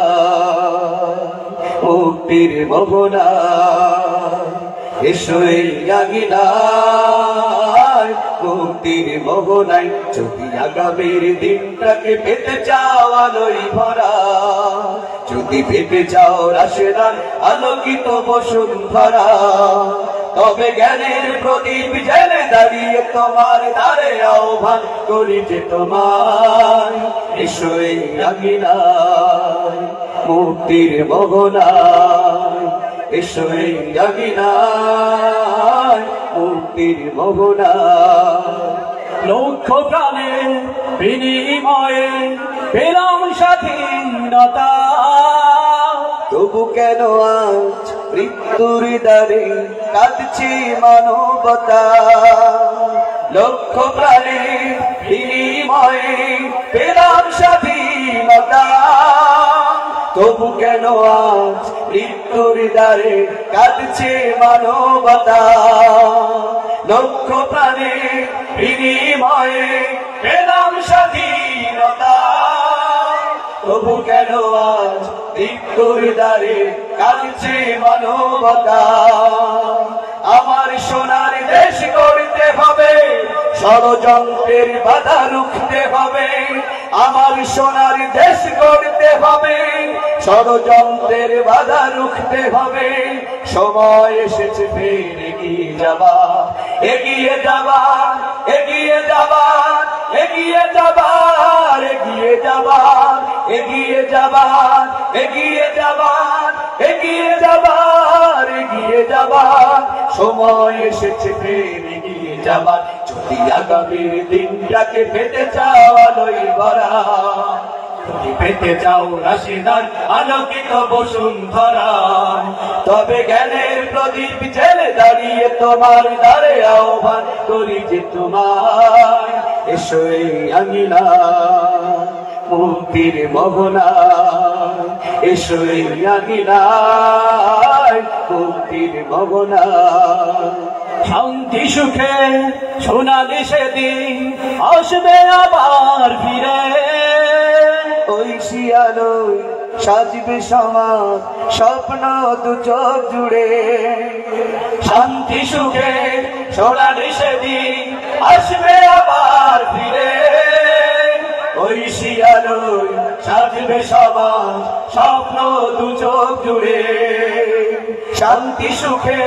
মুক্তির মোহনা, এসো এই আঙিনায় মুক্তির মোহনায়। যদি আগামীর দিনটাকে পেতে চাও আলোয় ভরা, যদি পেতে চাও রাশেদান আলোকিত বসুন্ধরা, তবে জ্ঞানের প্রদীপ জেলে দাঁড়িয়ে তোমার দ্বারে আহ্বান করি যে তোমার এসো এই আঙিনায় মুক্তির মোহনায়, এসো এই আঙিনায় মুক্তির মোহনায়। লক্ষ প্রাণের বিনিময়ে পেলাম স্বাধীনতা, তবু কেন আজ মৃত্যুর দ্বারে কাঁদছে মানবতা। লক্ষ প্রাণের বিনিময়ে পেলাম স্বাধীনতা, তবু কেন আজ মৃত্যুর দ্বারে কাঁদছে মানবতা। লক্ষ প্রাণের বিনিময়ে পেলাম স্বাধীনতা, তবু কেন আজ মৃত্যুর দ্বারে কাঁদছে মানবতা। আমার সোনার দেশ গড়তে হবে, ষড়যন্ত্রের বাধা রুখতে হবে। আমার সোনার দেশ গড়তে হবে, ষড়যন্ত্রের বাধা রুখতে হবে। সময় এসেছে ফের এগিয়ে যাবার, এগিয়ে যাবার, এগিয়ে যাবার, এগিয়ে যাবার, এগিয়ে যাবার, এগিয়ে যাবার, এগিয়ে যাবার, এগিয়ে যাবার, এগিয়ে যাবার। সময় এসেছে ফের এগিয়ে যাবার। যদি আগামীর দিনটাকে পেতে চাও আলোয় ভরা, যদি পেতে চাও রাশিদার আলোকিত বসুন্ধরা, তবে জ্ঞানের প্রদীপ জেলে দাঁড়িয়ে তোমার দ্বারে আহ্বান করি যে তোমার এসো এই আঙিনা মুক্তির মোহনা, এসো এই আঙিনায় মুক্তির মগনা শান্তি সুখে সোনালি সেদিন আসবে আবার ফিরে ওই শিয়ালোয় সাজবে সমাজ স্বপ্ন দু চোখ জুড়ে শান্তি সুখে সোনালি সেদিন আসবে আবার ফিরে ওই শিয়ালোয় সাজবে সমাজ স্বপ্ন দু চোখ জুড়ে শান্তি সুখে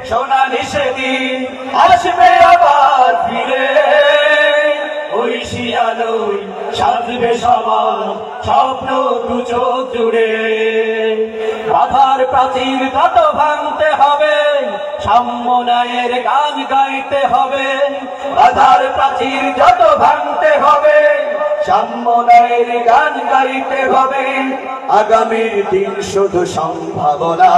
সোনালি সেদিন আসবে আবার ফিরে ওই শিয়ালোয় সাজবে সবার স্বপ্ন দু চোখ জুড়ে বাধার প্রাচীর কত ভাঙতে হবে সাম্য ন্যায়ের গান গাইতে হবে বাধার প্রাচীর যত ভাঙতে হবে সাম্য ন্যায়ের গান গাইতে হবে আগামীর দিন শুধু সম্ভাবনা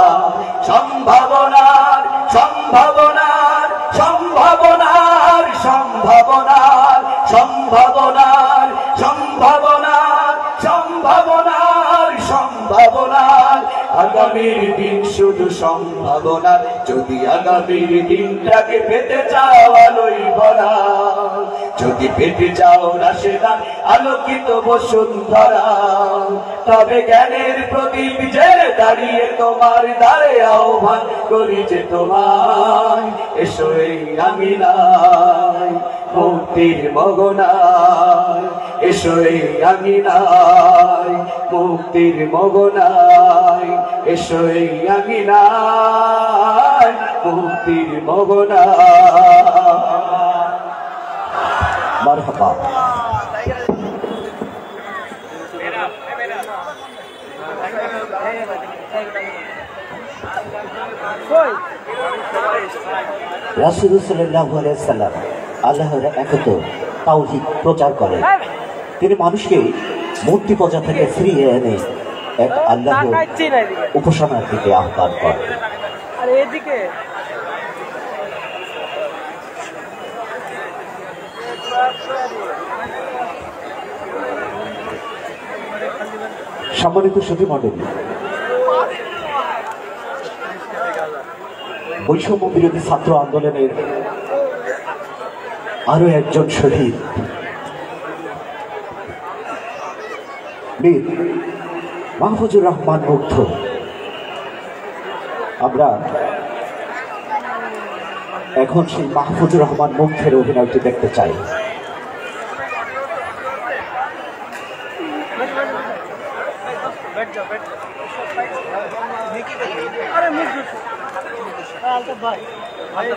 সম্ভাবনার সম্ভাবনার সম্ভাবনার সম্ভাবনার সম্ভাবনার সম্ভাবনার সম্ভাবনার সম্ভাবনার আগামীর দিন শুধু সম্ভাবনা যদি আগামীর দিনটাকে পেতে চাও আলোই ভরা যদি পেতে চাও রাশেদা আলোকিত বসুন্ধরা তবে জ্ঞানের প্রদীপ জেলে দাঁড়িয়ে তোমার দ্বারে আহ্বান করি যে তোমায় এসো এই আঙিনায় মুক্তির মগনায় এসো এই আঙিনায় মুক্তির মগনায় এসো এই আঙিনায় মুক্তির মগনায় মারহাবা। রাসূল সাল্লাল্লাহু আলাইহি সাল্লাম আল্লাহর একত্ব তাওহীদ প্রচার করেন। তিনি মানুষকে মূর্তি পূজা থেকে ফিরিয়ে এনে এক আল্লাহর উপাসনার দিকে আহ্বান করেন। আর এদিকে সম্মানিত সুধী মণ্ডলী, বৈষম্য বিরোধী ছাত্র আন্দোলনের আরো একজন শহীদ বীর মাহফুজুর রহমান মুগ্ধ। আমরা এখন সেই মাহফুজুর রহমান মুগ্ধের অভিনয়টি দেখতে চাই। আরে মিস আলতা ভাই ভাই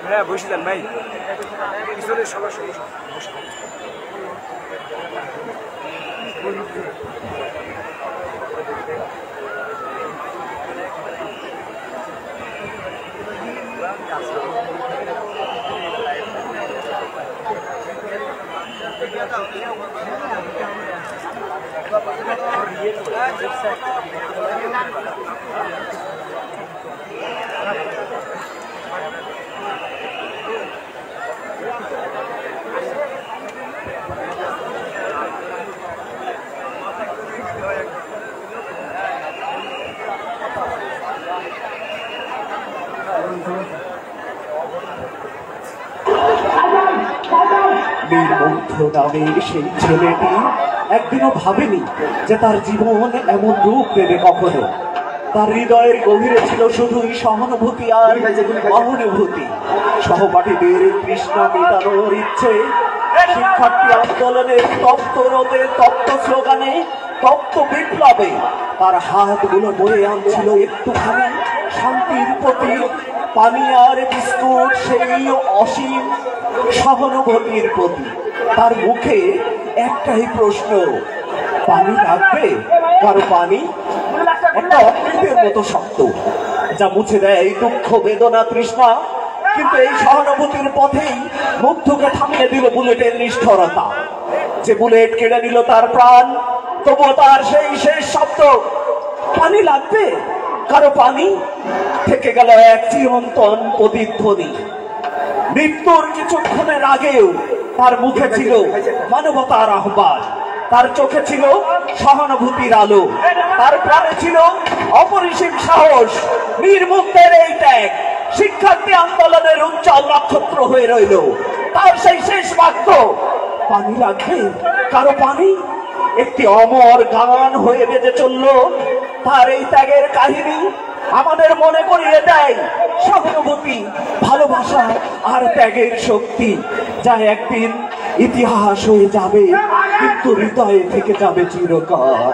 হ্যাঁ বসে যান ভাই পিছনে সবার সমস্যা বীর মুগ্ধ নামের সেই ছেলেটি একদিনও ভাবেনি যে তার জীবন এমন রূপ দেবে কখনো। তার হৃদয়ের গভীরে ছিল শুধুই সহানুভূতি আর অহনুভূতি। সহপাঠীদের তৃষ্ণা মেটানোর ইচ্ছে, শিক্ষার্থী আন্দোলনের তপ্ত রোদে, তপ্ত স্লোগানে, তপ্ত বিপ্লবে তার হাতগুলো বয়ে আনছিল একটুখানি শান্তির প্রতি। পানি আর বিস্কুট সেই অসীম সহানুভূতির প্রতি। তার মুখে একটাই প্রশ্ন, পানি লাগবে কারো? পানি একটা অমৃতের মতো শক্ত, যা মুছে দেয় দুঃখ, বেদনা, তৃষ্ণা। কিন্তু এই সহানুভূতির পথেই মুগ্ধকে থামিয়ে দিল বুলেটের নিষ্ঠুরতা। যে বুলেট কেড়ে নিল তার প্রাণ, তবুও তার সেই শেষ শব্দ, পানি লাগবে কারো পানি, থেকে গেল এক চিরন্তন প্রতিধ্বনি। মৃত্যুর কিছুক্ষণের আগেও তার মুখে ছিল মানবতার আহ্বান, তার চোখে ছিল সহানুভূতির আলো, তার প্রাণে ছিল অপরিসীম সাহস। বীর মুক্তের এই ত্যাগ শিক্ষার্থী আন্দোলনের উজ্জ্বল নক্ষত্র হয়ে রইল। তার সেই শেষ বাক্য, পানি লাগবে কারো পানি, একটি অমর গান হয়ে বেজে চলল। তার এই ত্যাগের কাহিনী আমাদের মনে করিয়ে দেয় সহানুভূতি, ভালোবাসা আর ত্যাগের শক্তি, যা একদিন ইতিহাস হয়ে যাবে কিন্তু হৃদয়ে থেকে যাবে চিরকাল।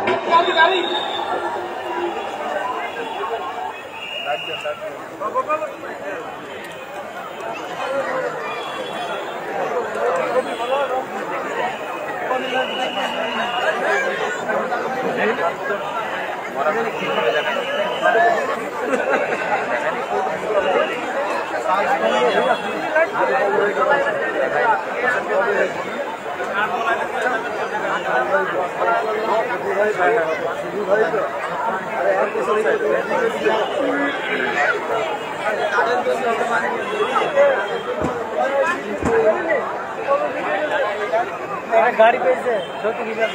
গাড়ি পেয়েছে ছোট বিভাগ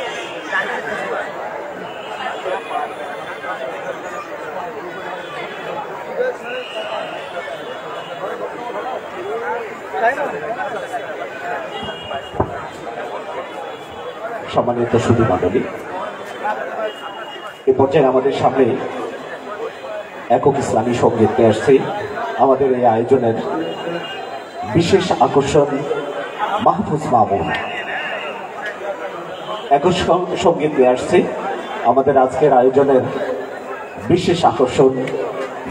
সম্মানিত সুধী মণ্ডলী, এ পর্যায়ে আমাদের সামনে একক ইসলামী সঙ্গীত নিয়ে আসছে। আমাদের এই আয়োজনের বিশেষ আকর্ষণ মাহফুজ মামুন একক সঙ্গীত নিয়ে আসছে। আমাদের আজকের আয়োজনের বিশেষ আকর্ষণ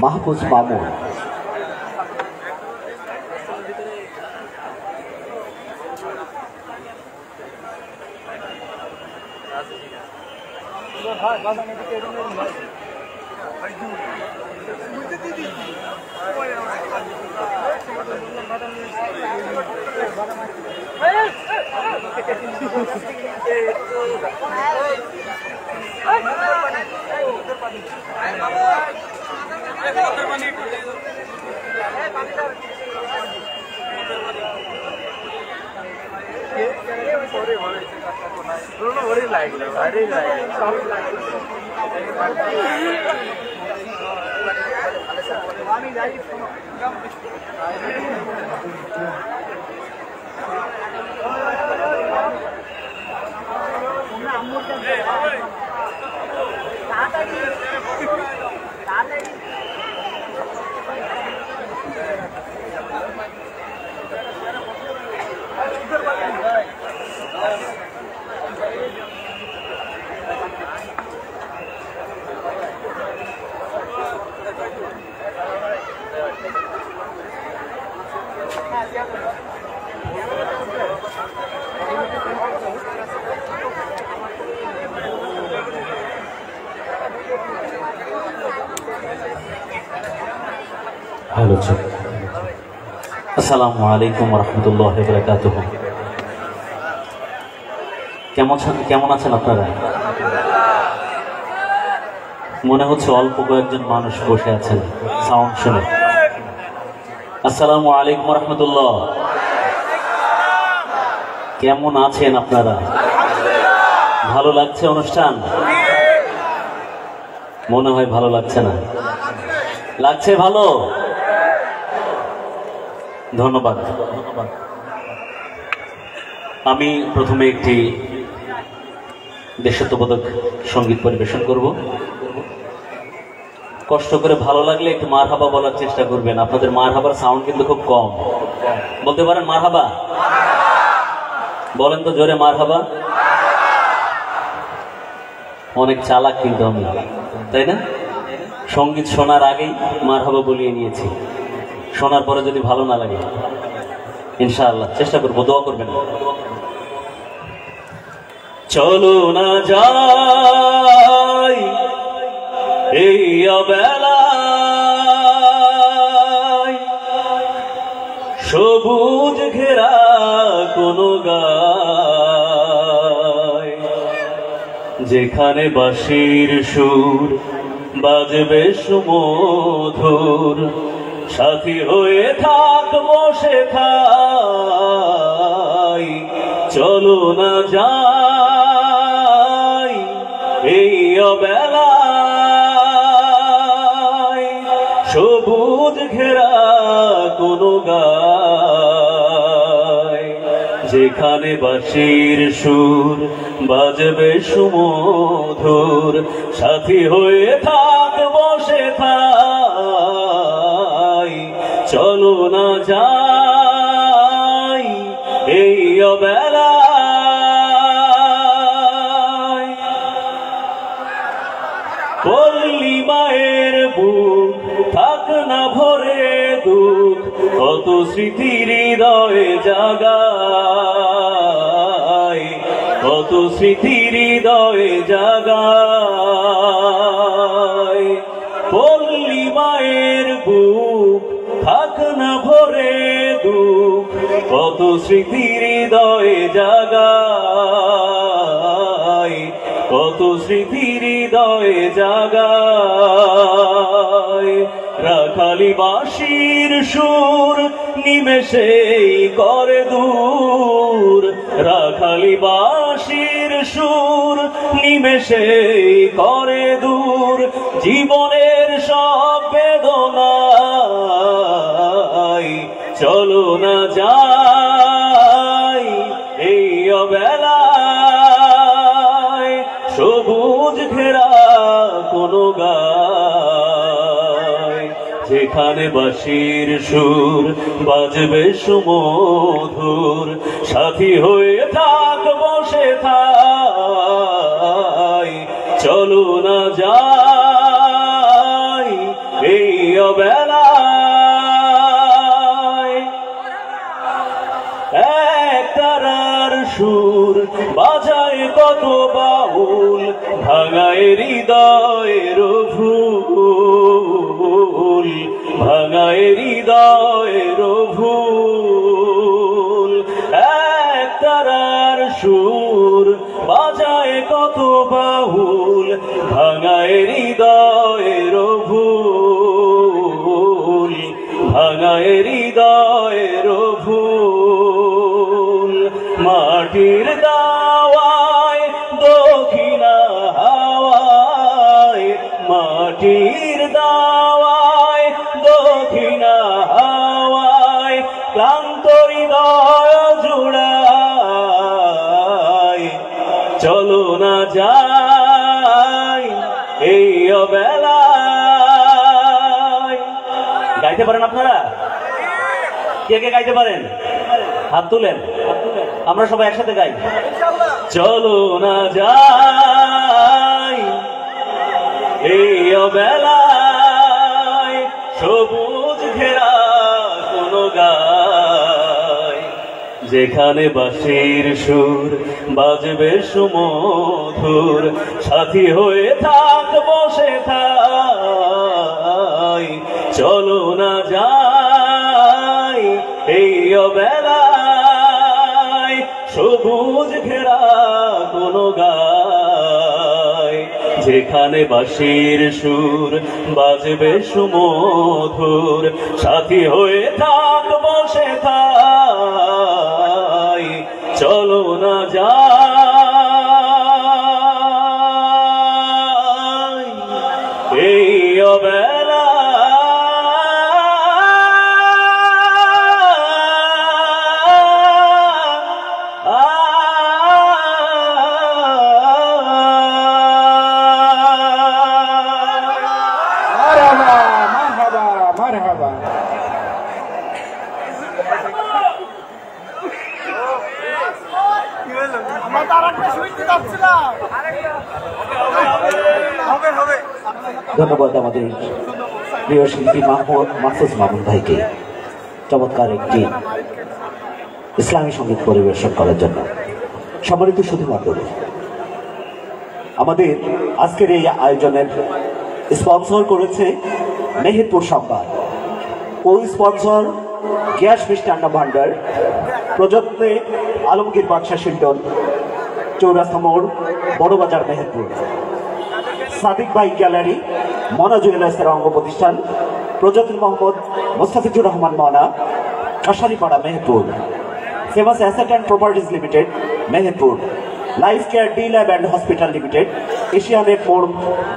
মাহফুজ মামুন। হ্যালো, আসসালামু আলাইকুম ওয়া রাহমাতুল্লাহি ওয়া বারাকাতুহু। কেমন আছেন আপনারা? মনে হচ্ছে অল্প কয়েকজন মানুষ বসে আছেন সাউন্ড শুনে। আসসালামু আলাইকুম ওয়া রাহমাতুল্লাহ। কেমন আছেন আপনারা? ভালো লাগছে অনুষ্ঠান? মনে হয় ভালো লাগছে না। লাগছে ভালো? ধন্যবাদ। আমি প্রথমে একটি দেশাত্মবোধক সঙ্গীত পরিবেশন করব। কষ্ট করে ভালো লাগলে একটু মারহাবা বলার চেষ্টা করবেন। আপনাদের মারহাবার সাউন্ড কিন্তু খুব কম। বলতে পারেন মারহাবা? বলেন তো জোরে মারহাবা। অনেক চালাক কিন্তু আমি, তাই না? সঙ্গীত শোনার আগেই মারহাবা বলিয়ে নিয়েছি। শোনার পরে যদি ভালো না লাগে ইনশাআল্লাহ চেষ্টা করবো, দোয়া করবেন। চলো না যাই এই অবেলায়, সবুজ ঘেরা কোনো গায়, যেখানে বাঁশির সুর বাজবে সুমধুর, সাথী হয়ে থাক বসে থাই, চলো না যাই এই অবেলায়। সবুজ ঘেরা কোনো গায়, যেখানে বাঁশির সুর বাজবে সুমধুর, সাথী হয়ে থাক বসে থাই, চলো না যাই এই অবেলায়। পল্লী মায়ের বুক থাক না ভরে দুঃখ, কত স্মৃতির হৃদয়ে জাগায়, কত স্মৃতির হৃদয়ে জাগায়। পল্লী মায়ের বুক থাক না ভরে দুঃখ, কত স্মৃতির হৃদয়ে জাগায়, কত স্মৃতির হৃদয়ে জাগায়। রাখালি বাঁশির সুর নিমেষেই করে দূর, রাখালি বাঁশির সুর নিমেষেই করে দূর, জীবনের সব বেদনায়, চলো না যাই এই অবেলায়। সবুজ ঘেরা কোনো গায়, যেখানে বাঁশির সুর বাজবে সুমধুর, সাথী হয়ে থাক বসে থাই, চলো না যাই এই অবেলায়। এক তারার সুর বাজায় কত বাউল, ভাঙায় হৃদয়ের ভুল, ভাঙায় হৃদয়ের ভুল। এক তারার সুর বাজায় কত বাউল, ভাঙায় হৃদয়ের ভুল, ভাঙায় হৃদয়ের ভুল। মাটির দাওয়ায় দক্ষিণা হাওয়ায়, মাটির দাওয়ায় দক্ষিণা হাওয়ায়, ক্লান্ত হৃদয় জুড়ায়, চলো না যাই এই অবেলায়। গাইতে পারেন আপনারা? কে কে গাইতে পারেন? হাত তুলেন, আমরা সবাই একসাথে গাই। চলো না যাই এই অবেলায়, সবুজ ঘেরা কোনো গায়, যেখানে বাঁশির সুর বাজবে সুমধুর, সাথী হয়ে থাক বসে থাই, চলো না যাই এই অবেলায়। সবুজ ঘেরা কোনো গায়, যেখানে বাঁশির সুর বাজবে সুমধুর, সাথী হয়ে থাক বসে থাই, চলো না যাই এই অবেলা। ধন্যবাদ আমাদের প্রিয় শিল্পী মাহফুজ মামুন ভাইকে চমৎকার একটি ইসলামী সঙ্গীত পরিবেশন করার জন্য। সম্মানিত সুধীমণ্ডলী, আমাদের আজকের এই আয়োজনের স্পন্সর করেছে মেহেরপুর সংবাদ। ওই স্পন্সর গ্যাস মিষ্টান্ন ভান্ডার, প্রযত্নে আলমগীর বাদশা শিল্টন, চৌরাস্তা মোড়, বড়বাজার, মেহেরপুর। সাদিক ভাই গ্যালারি, মনা জুয়েলার্সের অঙ্গ প্রতিষ্ঠান, প্রযত্ন Mohammad Mostafizur Rahman Mona, Kasharipara, Meherpur. Famous asset and properties limited, Meherpur. Life care D lab and hospital limited, Asianet মোড়,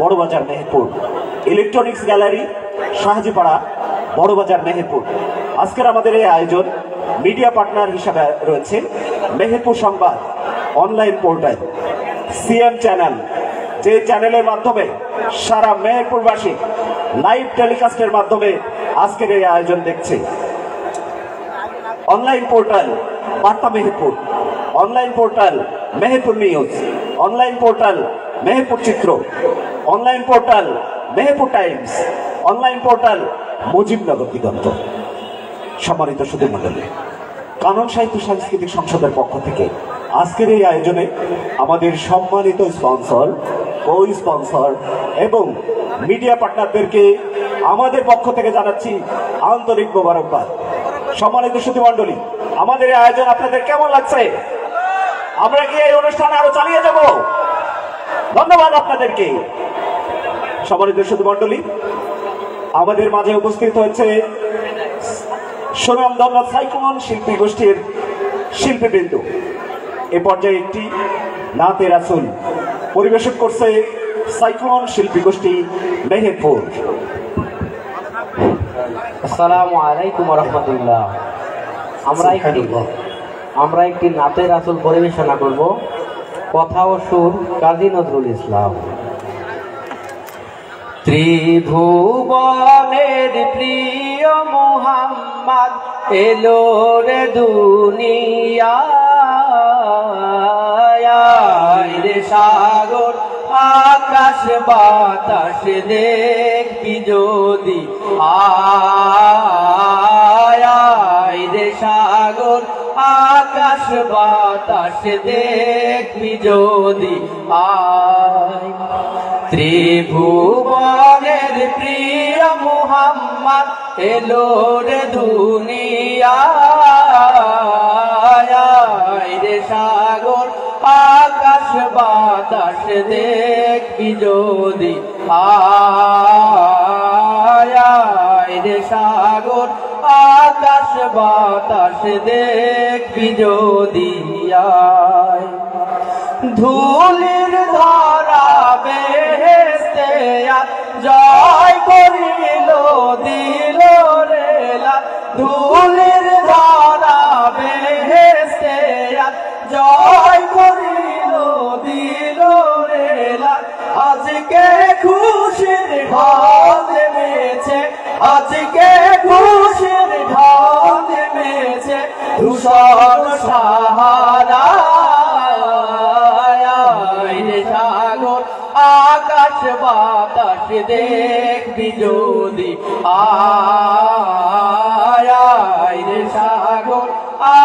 বড়বাজার, মেহেরপুর। Electronics gallery, Shahjipara, Barabazar, Meherpur. আজকের আমাদের এই আয়োজন মিডিয়া পার্টনার হিসাবে রয়েছে মেহেরপুর সংবাদ অনলাইন পোর্টাল, সিএম চ্যানেল, যে চ্যানেলের মাধ্যমে সারা মেহেরপুরবাসী লাইভ টেলিকাস্টের মাধ্যমে আজকের এই আয়োজন দেখছে। Online portal Barta Meherpur, online portal Meherpur news, online portal Meherpur Chitra, online portal Meherpur times, online portal Mujibnagar Diganta. সম্মানিত সুধী মণ্ডলী, কানন সাহিত্য সাংস্কৃতিক সংসদের পক্ষ থেকে আজকের এই আয়োজনে আমাদের সম্মানিত স্পন্সর, কো স্পন্সর এবং মিডিয়া পার্টনারদেরকে আমাদের পক্ষ থেকে জানাচ্ছি আন্তরিক মোবারকবাদ। সম্মানিত সুধী মণ্ডলী, আমাদের এই আয়োজন আপনাদের কেমন লাগছে? আমরা কি এই অনুষ্ঠান আরো চালিয়ে যাব? ধন্যবাদ আপনাদেরকে। সম্মানিত সুধী মণ্ডলী, আমাদের মাঝে উপস্থিত হয়েছে সুনামধন্য সাইক্লোন শিল্পী গোষ্ঠীর শিল্পীবৃন্দ। এ পর্যায়ে একটি নাতে রাসূল পরিবেশন করছে সাইক্লোন শিল্পী গোষ্ঠী, মেহেরপুর। আসসালামু আলাইকুম রহমতুল্লাহ। আমরা একটি নাতে রাসূল পরিবেশনা করব। কথা ও সুর কাজী নজরুল ইসলাম। ত্রিভুবনের প্রিয় মুহাম্মদ এলো রে দুনিয়ায়, রে সাগর আকাশ বাতাস দেখবি যদি আয়, রে সাগর আকাশ বাতাস দেখবি যদি আয়। ত্রিভুবনের প্রিয় মুহাম্মদ এলো রে দুনিয়ায়, রে সাগর আকাশ বাতাস দেখবি যদি আয়, রে সাগর আকাশ বাতাস দেখবি যদি আয়। ধুলির ধরা বেহেশতে জয় করিল দিল রেলা, ধুলির ধরা বেহেশতে জয় করিল দিল রেলা। আজকে খুশির ঢল নেমেছে, আজকে খুশির ঢল নেমেছে ধূসর সাহারা, সাগর আকাশ বাতাস দেখবি যদি আয়, রে সাগর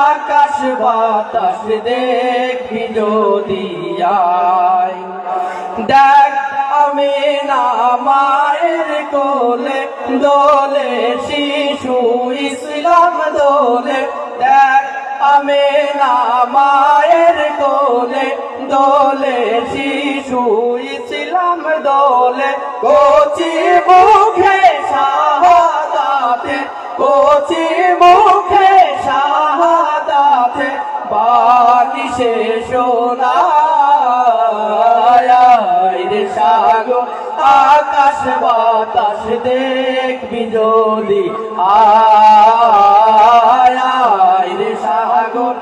আকাশ বাতাস দেখবি যদি আয়। দেখ আমি না মায়ের কোলে দোলে শিশু ইসলাম দোলে, দেখ আমি না মায়ের কোলে দোলে শিশু ইসলাম দোলে। কচি মুখে শাহাদাতে, কচি মুখে শাহাদাতে বাণী সে শোনায়, রে সাগর আকাশ বাতাস দেখবি যদি আয়, রে সাগর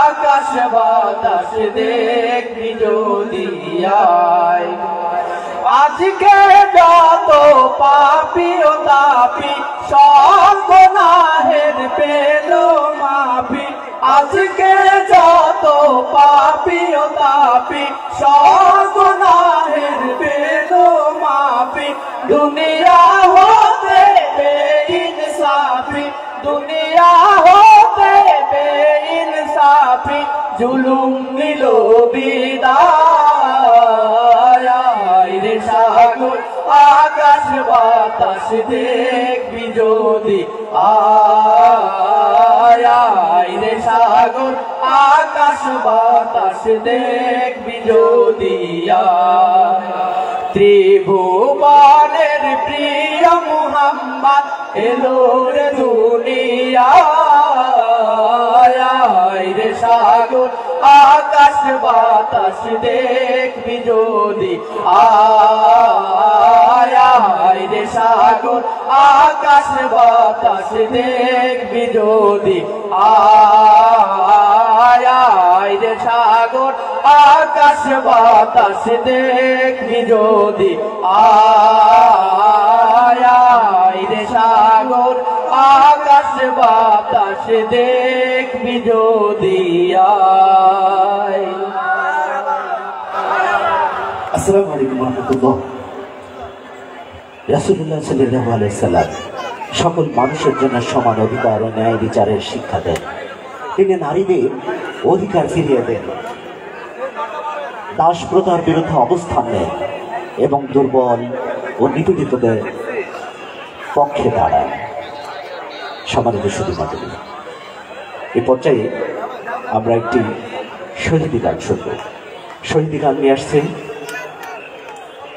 আকাশ বাতাস দেখবি যদি আয়। আজকে যত পাপি ও তাপি সব গুনাহের পেল মাফি, আজকে যত পাপি ও তাপি সব গুনাহের পেল মাফি। দুনিয়া হতে বেইনসাফি, দুনিয়া হতে বেইনসাফি জুলুম নিল বিদায়, রে সাগর আকাশ বাতাস দেখবি যদি আয়। সাগর আকাশ বাতাস দেখবি যদি ত্রিভুবনের প্রিয় মুহাম্মদ এলো রে দুনিয়ায় রে সাগর আকাশ বাতাস দেখবি যদি আয় রে সাগর আকাশ বাতাস দেখবি যদি আয় রে সাগর আকাশ বাতাস দেখবি যদি আয় রে সাগর আকাশ বাতাস দেখবি যদি আসসালামু আলাইকুম ওয়া রাহমাতুল্লাহ। রাসূলুল্লাহ সাল্লাল্লাহু আলাইহি সাল্লাম সকল মানুষের জন্য সমান অধিকার ও ন্যায় বিচারের শিক্ষা দেন। তিনি নারীদের অধিকার ফিরিয়ে দেন, দাস প্রথার বিরুদ্ধে অবস্থান নেন এবং দুর্বল ও নিপীড়িতদের পক্ষে দাঁড়ান। সম্মানিত শুধুমাত্র এ পর্যায়ে আমরা একটি শহীদি গান শুনব। শহীদি গান নিয়ে আসছে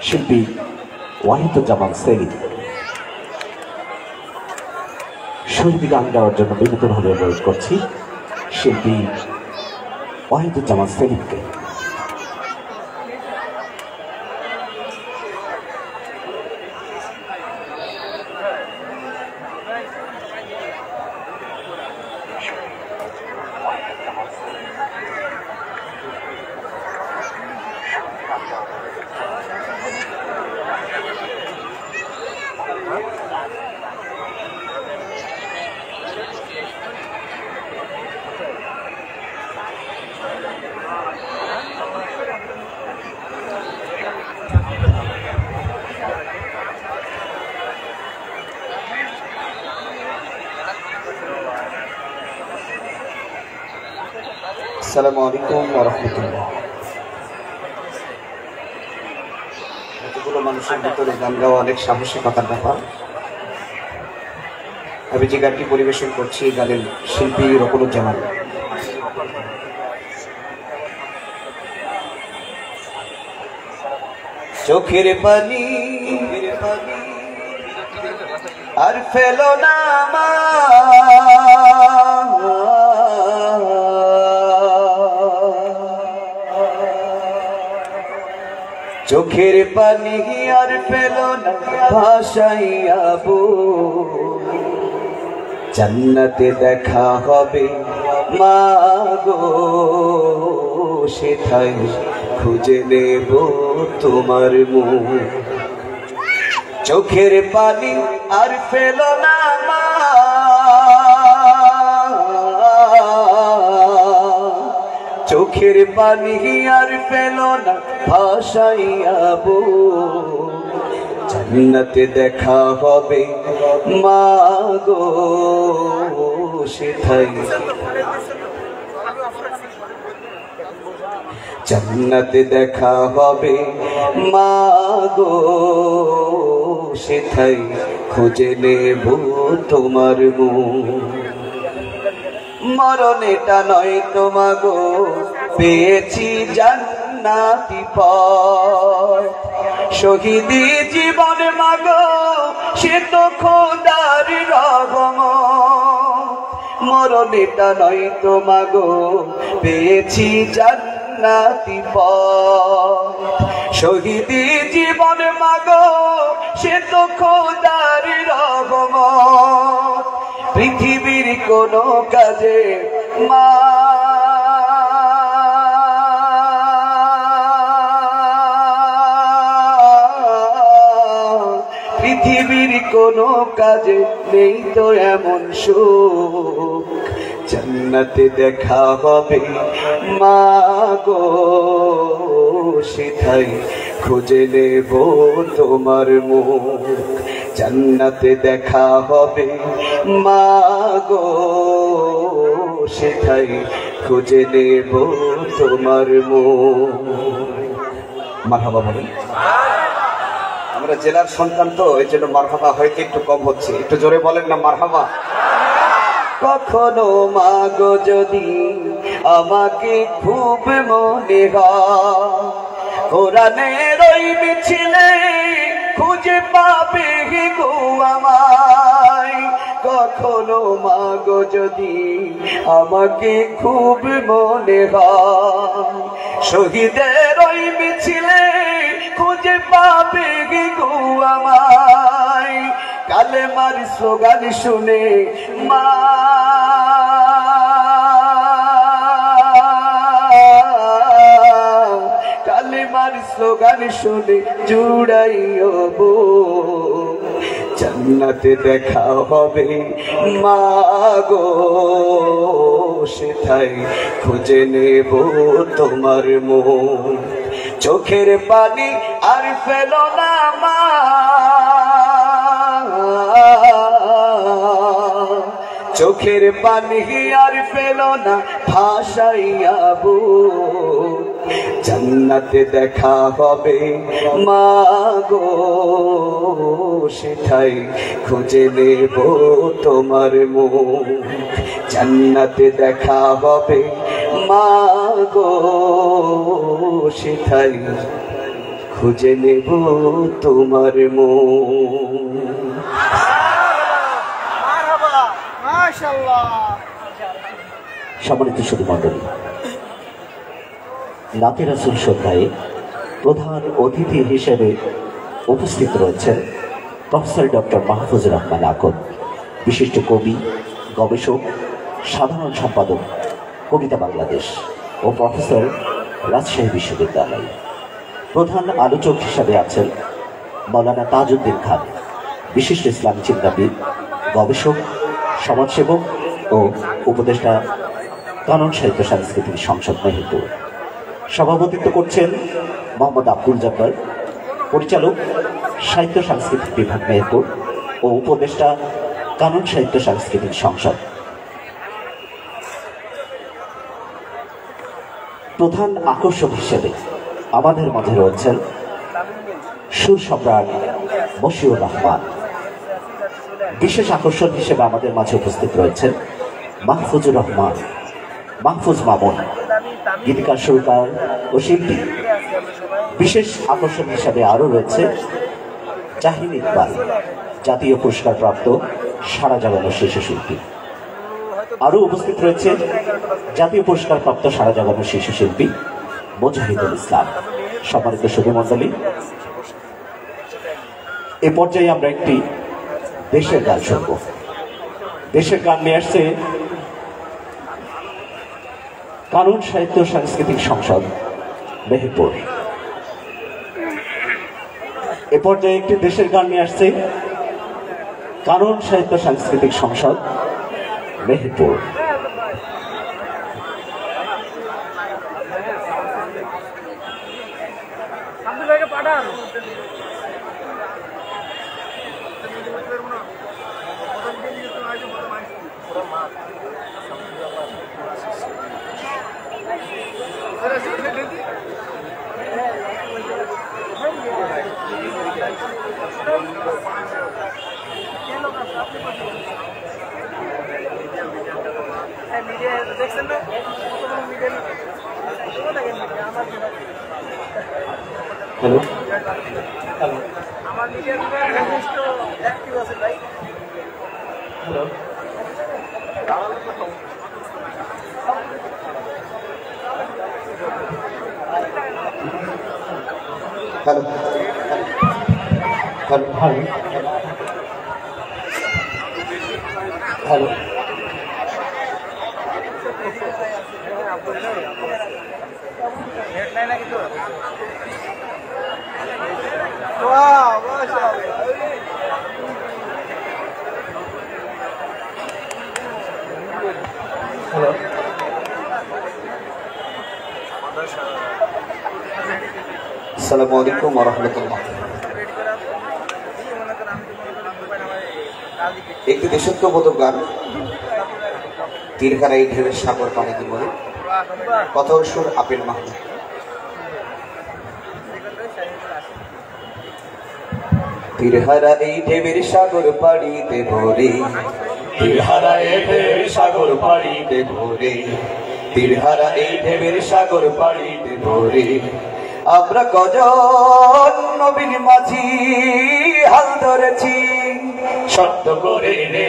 শিল্পী ওয়াহিদুজ্জামান সেলিম। শহীদি গান গাওয়ার জন্য বিনীতভাবে অনুরোধ করছি শিল্পী ওয়াহিদুজ্জামান সেলিমকে। আসসালামু আলাইকুম ওয়া রাহমাতুল্লাহ। এতগুলো মানুষের ভিতরে গান গাওয়া অনেক সাহসিকতার ব্যাপার। আমি যে গানটি পরিবেশন করছি এই গানের শিল্পী রকুলুজ্জামান। চোখের পানি আর ফেলো না চোখের পানি আর ফেলো না ভাসাইয়াবো, জান্নাতে দেখা হবে মাগো, সেথায় খুঁজে নেব তোমার মুখ। চোখের পানি আর ফেলো না চোখের পানি আর ফেলো না ভাসাইয়াবো, জান্নাতে দেখা হবে মাগো, সেথায় জান্নাতে দেখা হবে মাগো, সেথায় খুঁজে নেব তোমার মুখ। মরণেটা নয় তোমাগো পেয়েছি জান্নাতি পথ, শহীদি জীবন মাগো সে তো খোদার রহমত। মরণেটা নয় তোমাগো পেয়েছি জান্নাতি পথ, শহীদি জীবন মাগো সে তো খোদার রহমত। পৃথিবীর কোনো কাজে মা পৃথিবীর কোনো কাজে নেই তো এমন সুখ, জান্নাতে দেখা হবে মাগো, সেথায় খুঁজে নেব তোমার মুখ। জান্নাতে দেখা হবে মাগো, সেথায় খুঁজে নেব তোমার মুখ। মারহাবা বলেন। আমরা জেলার সন্তান তো এই জন্য মারহাবা হয়তো একটু কম হচ্ছে, একটু জোরে বলেন না মারহাবা। কখনো মাগো যদি আমাকে খুব মনে হয়, কোরআনের ওই মিছিলে খুঁজে পাবে গো আমায়। কখনো মাগো যদি আমাকে খুব মনে হয়, শহীদের ওই মিছিলে খুঁজে পাবে গো আমায়। কালেমার স্লোগান শুনে মা কালেমার স্লোগান শুনে জুড়াইও বো, জান্নাতে দেখা হবে মা গো, সেটাই খুঁজে নেব তোমার মন। চোখের পানি আর ফেলো না মা, চোখের পানি আর ফেলো না ভাসাইয়াবো, জান্নাতে দেখা হবে মা গো, সেটাই খুঁজে নেব তোমার মুখ। জান্নাতে দেখা হবে মা গো, সেটাই খুঁজে নেব তোমার মুখ। সম্মানিত সুধী মণ্ডলী, নাতে রাসূল শ্রদ্ধায় প্রধান অতিথি হিসেবে উপস্থিত রয়েছেন প্রফেসর ডক্টর মাহফুজুর রহমান আকন, বিশিষ্ট কবি, গবেষক, সাধারণ সম্পাদক, কবিতা বাংলাদেশ ও প্রফেসর, রাজশাহী বিশ্ববিদ্যালয়। প্রধান আলোচক হিসাবে আছেন মাওলানা তাজউদ্দিন খান, বিশিষ্ট ইসলামী চিন্তাবিদ, গবেষক, সমাজসেবক ও উপদেষ্টা, কানন সাহিত্য সাংস্কৃতিক সংসদ মেহেরপুর। সভাপতিত্ব করছেন মোহাম্মদ আব্দুল জব্বার, পরিচালক, সাহিত্য সাংস্কৃতিক বিভাগ মেহেরপুর ও উপদেষ্টা, কানন সাহিত্য সাংস্কৃতিক সংসদ। প্রধান আকর্ষক হিসেবে আমাদের মাঝে রয়েছেন সুর সম্রাট মশিউর রহমান। বিশেষ আকর্ষণ হিসেবে আমাদের মাঝে উপস্থিত রয়েছেন মাহফুজুর রহমান, মাহফুজ মামুন, গীতিকার, সুরকার ও শিল্পী। বিশেষ আকর্ষণ হিসাবে আরও রয়েছে জাহিন ইকবাল, জাতীয় পুরস্কার প্রাপ্ত সারা জাগানো শিশু শিল্পী। আরও উপস্থিত রয়েছে জাতীয় পুরস্কার প্রাপ্ত সারা জাগানো শিশু শিল্পী মুজাহিদুল ইসলাম। সম্মানিত সুধী মণ্ডলী, এ পর্যায়ে আমরা একটি দেশের গান শুনব। দেশের গান নিয়ে আসছে কানন সাহিত্য সাংস্কৃতিক সংসদ মেহেরপুর। এ পর্যায়ে একটি দেশের গান নিয়ে আসছে কানন সাহিত্য সাংস্কৃতিক সংসদ মেহেরপুর। হ্যালো, আমার নিজের যথেষ্ট অ্যাক্টিভ আছে ভাই। Hello, hello, hello, hello, hello. Hello, আসসালামু আলাইকুম ওয়া রাহমাতুল্লাহ। একটি দেশত্ববোধক গান, তীরহারা এই ঢেউয়ের সাগর পানি কি বলে, কথা ও সুর আপেল মাহমুদ। তীরহারা এই ঢেউয়ের সাগর পাড়িতে ভরে তীরহারা এই ঢেউয়ের সাগর পাড়ি দেব রে, তীরহারা এই ঢেউয়ের সাগর পাড়ি দেব রে। আমরা কজন নবীন মাঝি হাল ধরেছি শর্ত করে রে,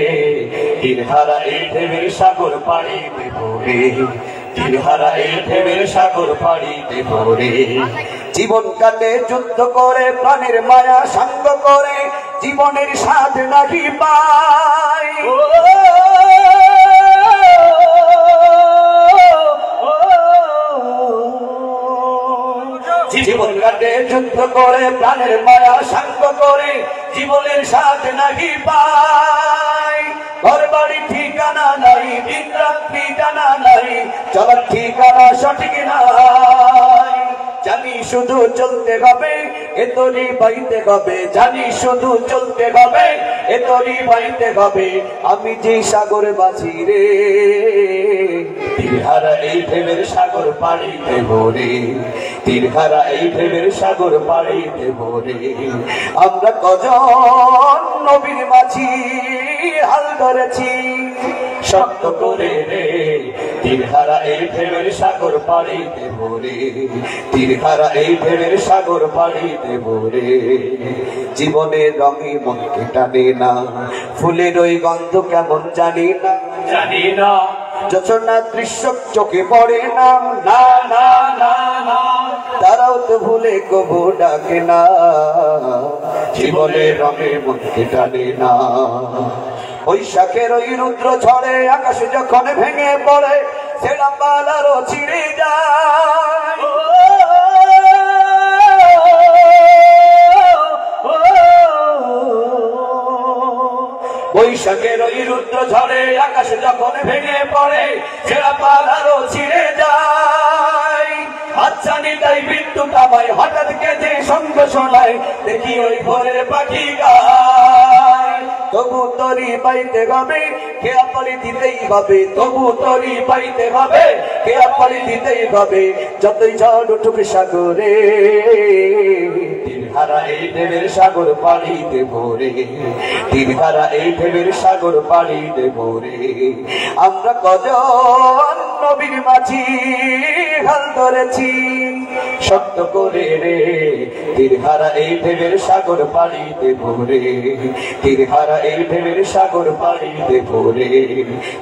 তীরহারা এই ঢেউয়ের সাগর পাড়ি দেব রে, তীরহারা এই ঢেউয়ের সাগর পাড়ি দেব রে। জীবন কাটে যুদ্ধ করে প্রাণের মায়া সাঙ্গ করে, জীবনের স্বাদ নাহি পাই। জীবন কাটে যুদ্ধ করে প্রাণের মায়া সাঙ্গ করে, জীবনের স্বাদ নাহি পাই। ঘর বাড়ি ঠিকানা নাই, দিন রাত্রি জানা নাই, চলার ঠিকানা সঠিক নাই। জানি শুধু চলতে হবে এ তরি বাইতে হবে, জানি শুধু চলতে হবে এ তরি বাইতে হবে। আমি যে সাগর বাছি রে, তীরহারা এই ঢেউয়ের সাগর পাড়ি দেব রে, তীরহারা এই ঢেউয়ের সাগর পাড়ি দেব রে। আমরা কজন নবীর মাঝি হাল ধরেছি শক্ত করে রে, তীরহারা এই ঢেউয়ের সাগর পাড়ি দেব রে, তীরহারা এই ঢেউয়ের সাগর পাড়ি দেব রে। জীবনের রঙে মনকে টানে না, ফুলের ওই গন্ধ কেমন জানি না, জানি না। যোচনা দৃশ্য চোখে পড়ে না, না না না না, তারাও তো ভুলে কবু ডাকে না। জীবনের রঙে মনকে টানে না, বৈশাখের ওই রুদ্র ঝড়ে আকাশ যখন ভেঙে পড়ে, ছেঁড়া পালারও ছিঁড়ে যায়। বৈশাখের ওই রুদ্র ঝড়ে আকাশ যখন ভেঙে পড়ে, ছেঁড়া পালারও ছিঁড়ে যায়। আচ্ছা নিতাই বিদ্যুৎ আমায় হঠাৎ কেঁদে সঙ্গ শোনায়, দেখি ওই ভোরের পাখি গায়। তবু তরি পাইতে হবে খেয়া পালি দিতেই হবে, তবু তরি পাইতে হবে খেয়া পালি দিতেই হবে। যতই ঝড় উঠুক সাগরে, তীরহারা এই ঢেউয়ের সাগর পাড়ি দেব রে, তীরহারা এই ঢেউয়ের সাগর পাড়ি দেব রে। আমরা কজন নবীর মাঝি হাল ধরেছি শক্ত করে রে, তীরহারা এই ঢেউয়ের সাগর পাড়ি দেব রে, তীরহারা এই ঢেউয়ের সাগর পাড়ি দেব রে,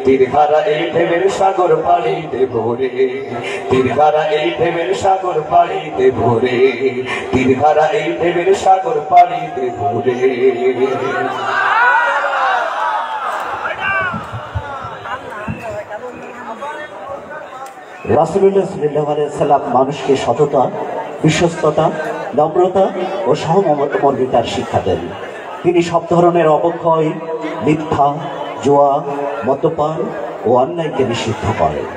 তীরহারা এই ঢেউয়ের সাগর পাড়ি দেব রে, তীরহারা এই ঢেউয়ের সাগর পাড়ি দেব রে, তীরহারা এই ঢেউয়ের সাগর পাড়ি দেব রে। রাসূলুল্লাহ সাল্লাল্লাহু আলাইহি ওয়াসাল্লাম মানুষকে সততা, বিশ্বস্ততা, নম্রতা ও সহমর্মিতার শিক্ষা দেন। তিনি সব ধরনের অবক্ষয়, মিথ্যা, জুয়া, মদ্যপান ও অন্যায়কে নিষিদ্ধ করেন।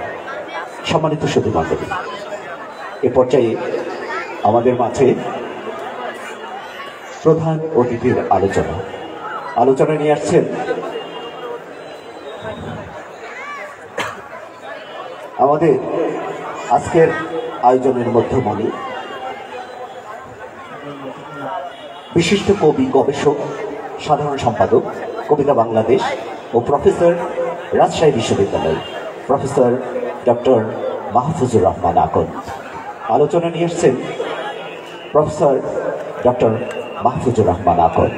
সম্মানিত সুধী মণ্ডলী, এ পর্যায়ে আমাদের মাঝে প্রধান অতিথির আলোচনা নিয়ে আসছেন আমাদের আজকের আয়োজনের মধ্যমণি, বিশিষ্ট কবি, গবেষক, সাধারণ সম্পাদক, কবিতা বাংলাদেশ ও প্রফেসর, রাজশাহী বিশ্ববিদ্যালয়, প্রফেসর ডক্টর মাহফুজুর রহমান আকন। আলোচনা নিয়ে এসছেন প্রফেসর ডক্টর মাহফুজুর রহমান আকন।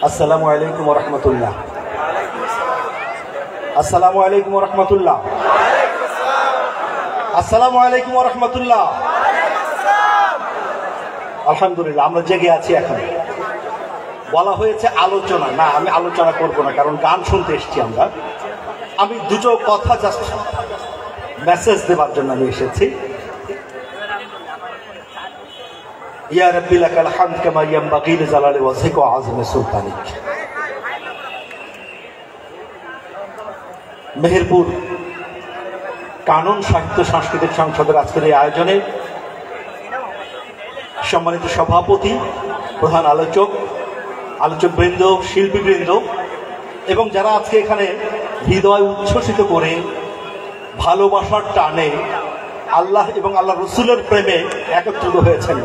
আসসালামু আলাইকুম ওয়া রাহমাতুল্লাহ। আসসালামু আলাইকুম ওয়া রাহমাতুল্লাহ। আসসালামু আলাইকুম ওয়া রাহমাতুল্লাহ। আলহামদুলিল্লাহ, আমরা জেগে আছি এখন। বলা হয়েছে আলোচনা, না আমি আলোচনা করব না, কারণ গান শুনতে এসেছি আমরা। আমি দুটো কথা জাস্ট মেসেজ দেবার জন্য আমি এসেছি। ইয়া রাব্বি লাকাল হামদ কামা ইয়ানবাগি লিজালালি ওয়াজহিকা ওয়া আযমি সুলতানিক। মেহেরপুর কানন সাহিত্য সাংস্কৃতিক সংসদের আজকের এই আয়োজনে সম্মানিত সভাপতি, প্রধান আলোচকবৃন্দ, শিল্পীবৃন্দ এবং যারা আজকে এখানে হৃদয় উচ্ছ্বসিত করে ভালোবাসার টানে আল্লাহ এবং আল্লাহ রসুলের প্রেমে একত্রিত হয়েছেন,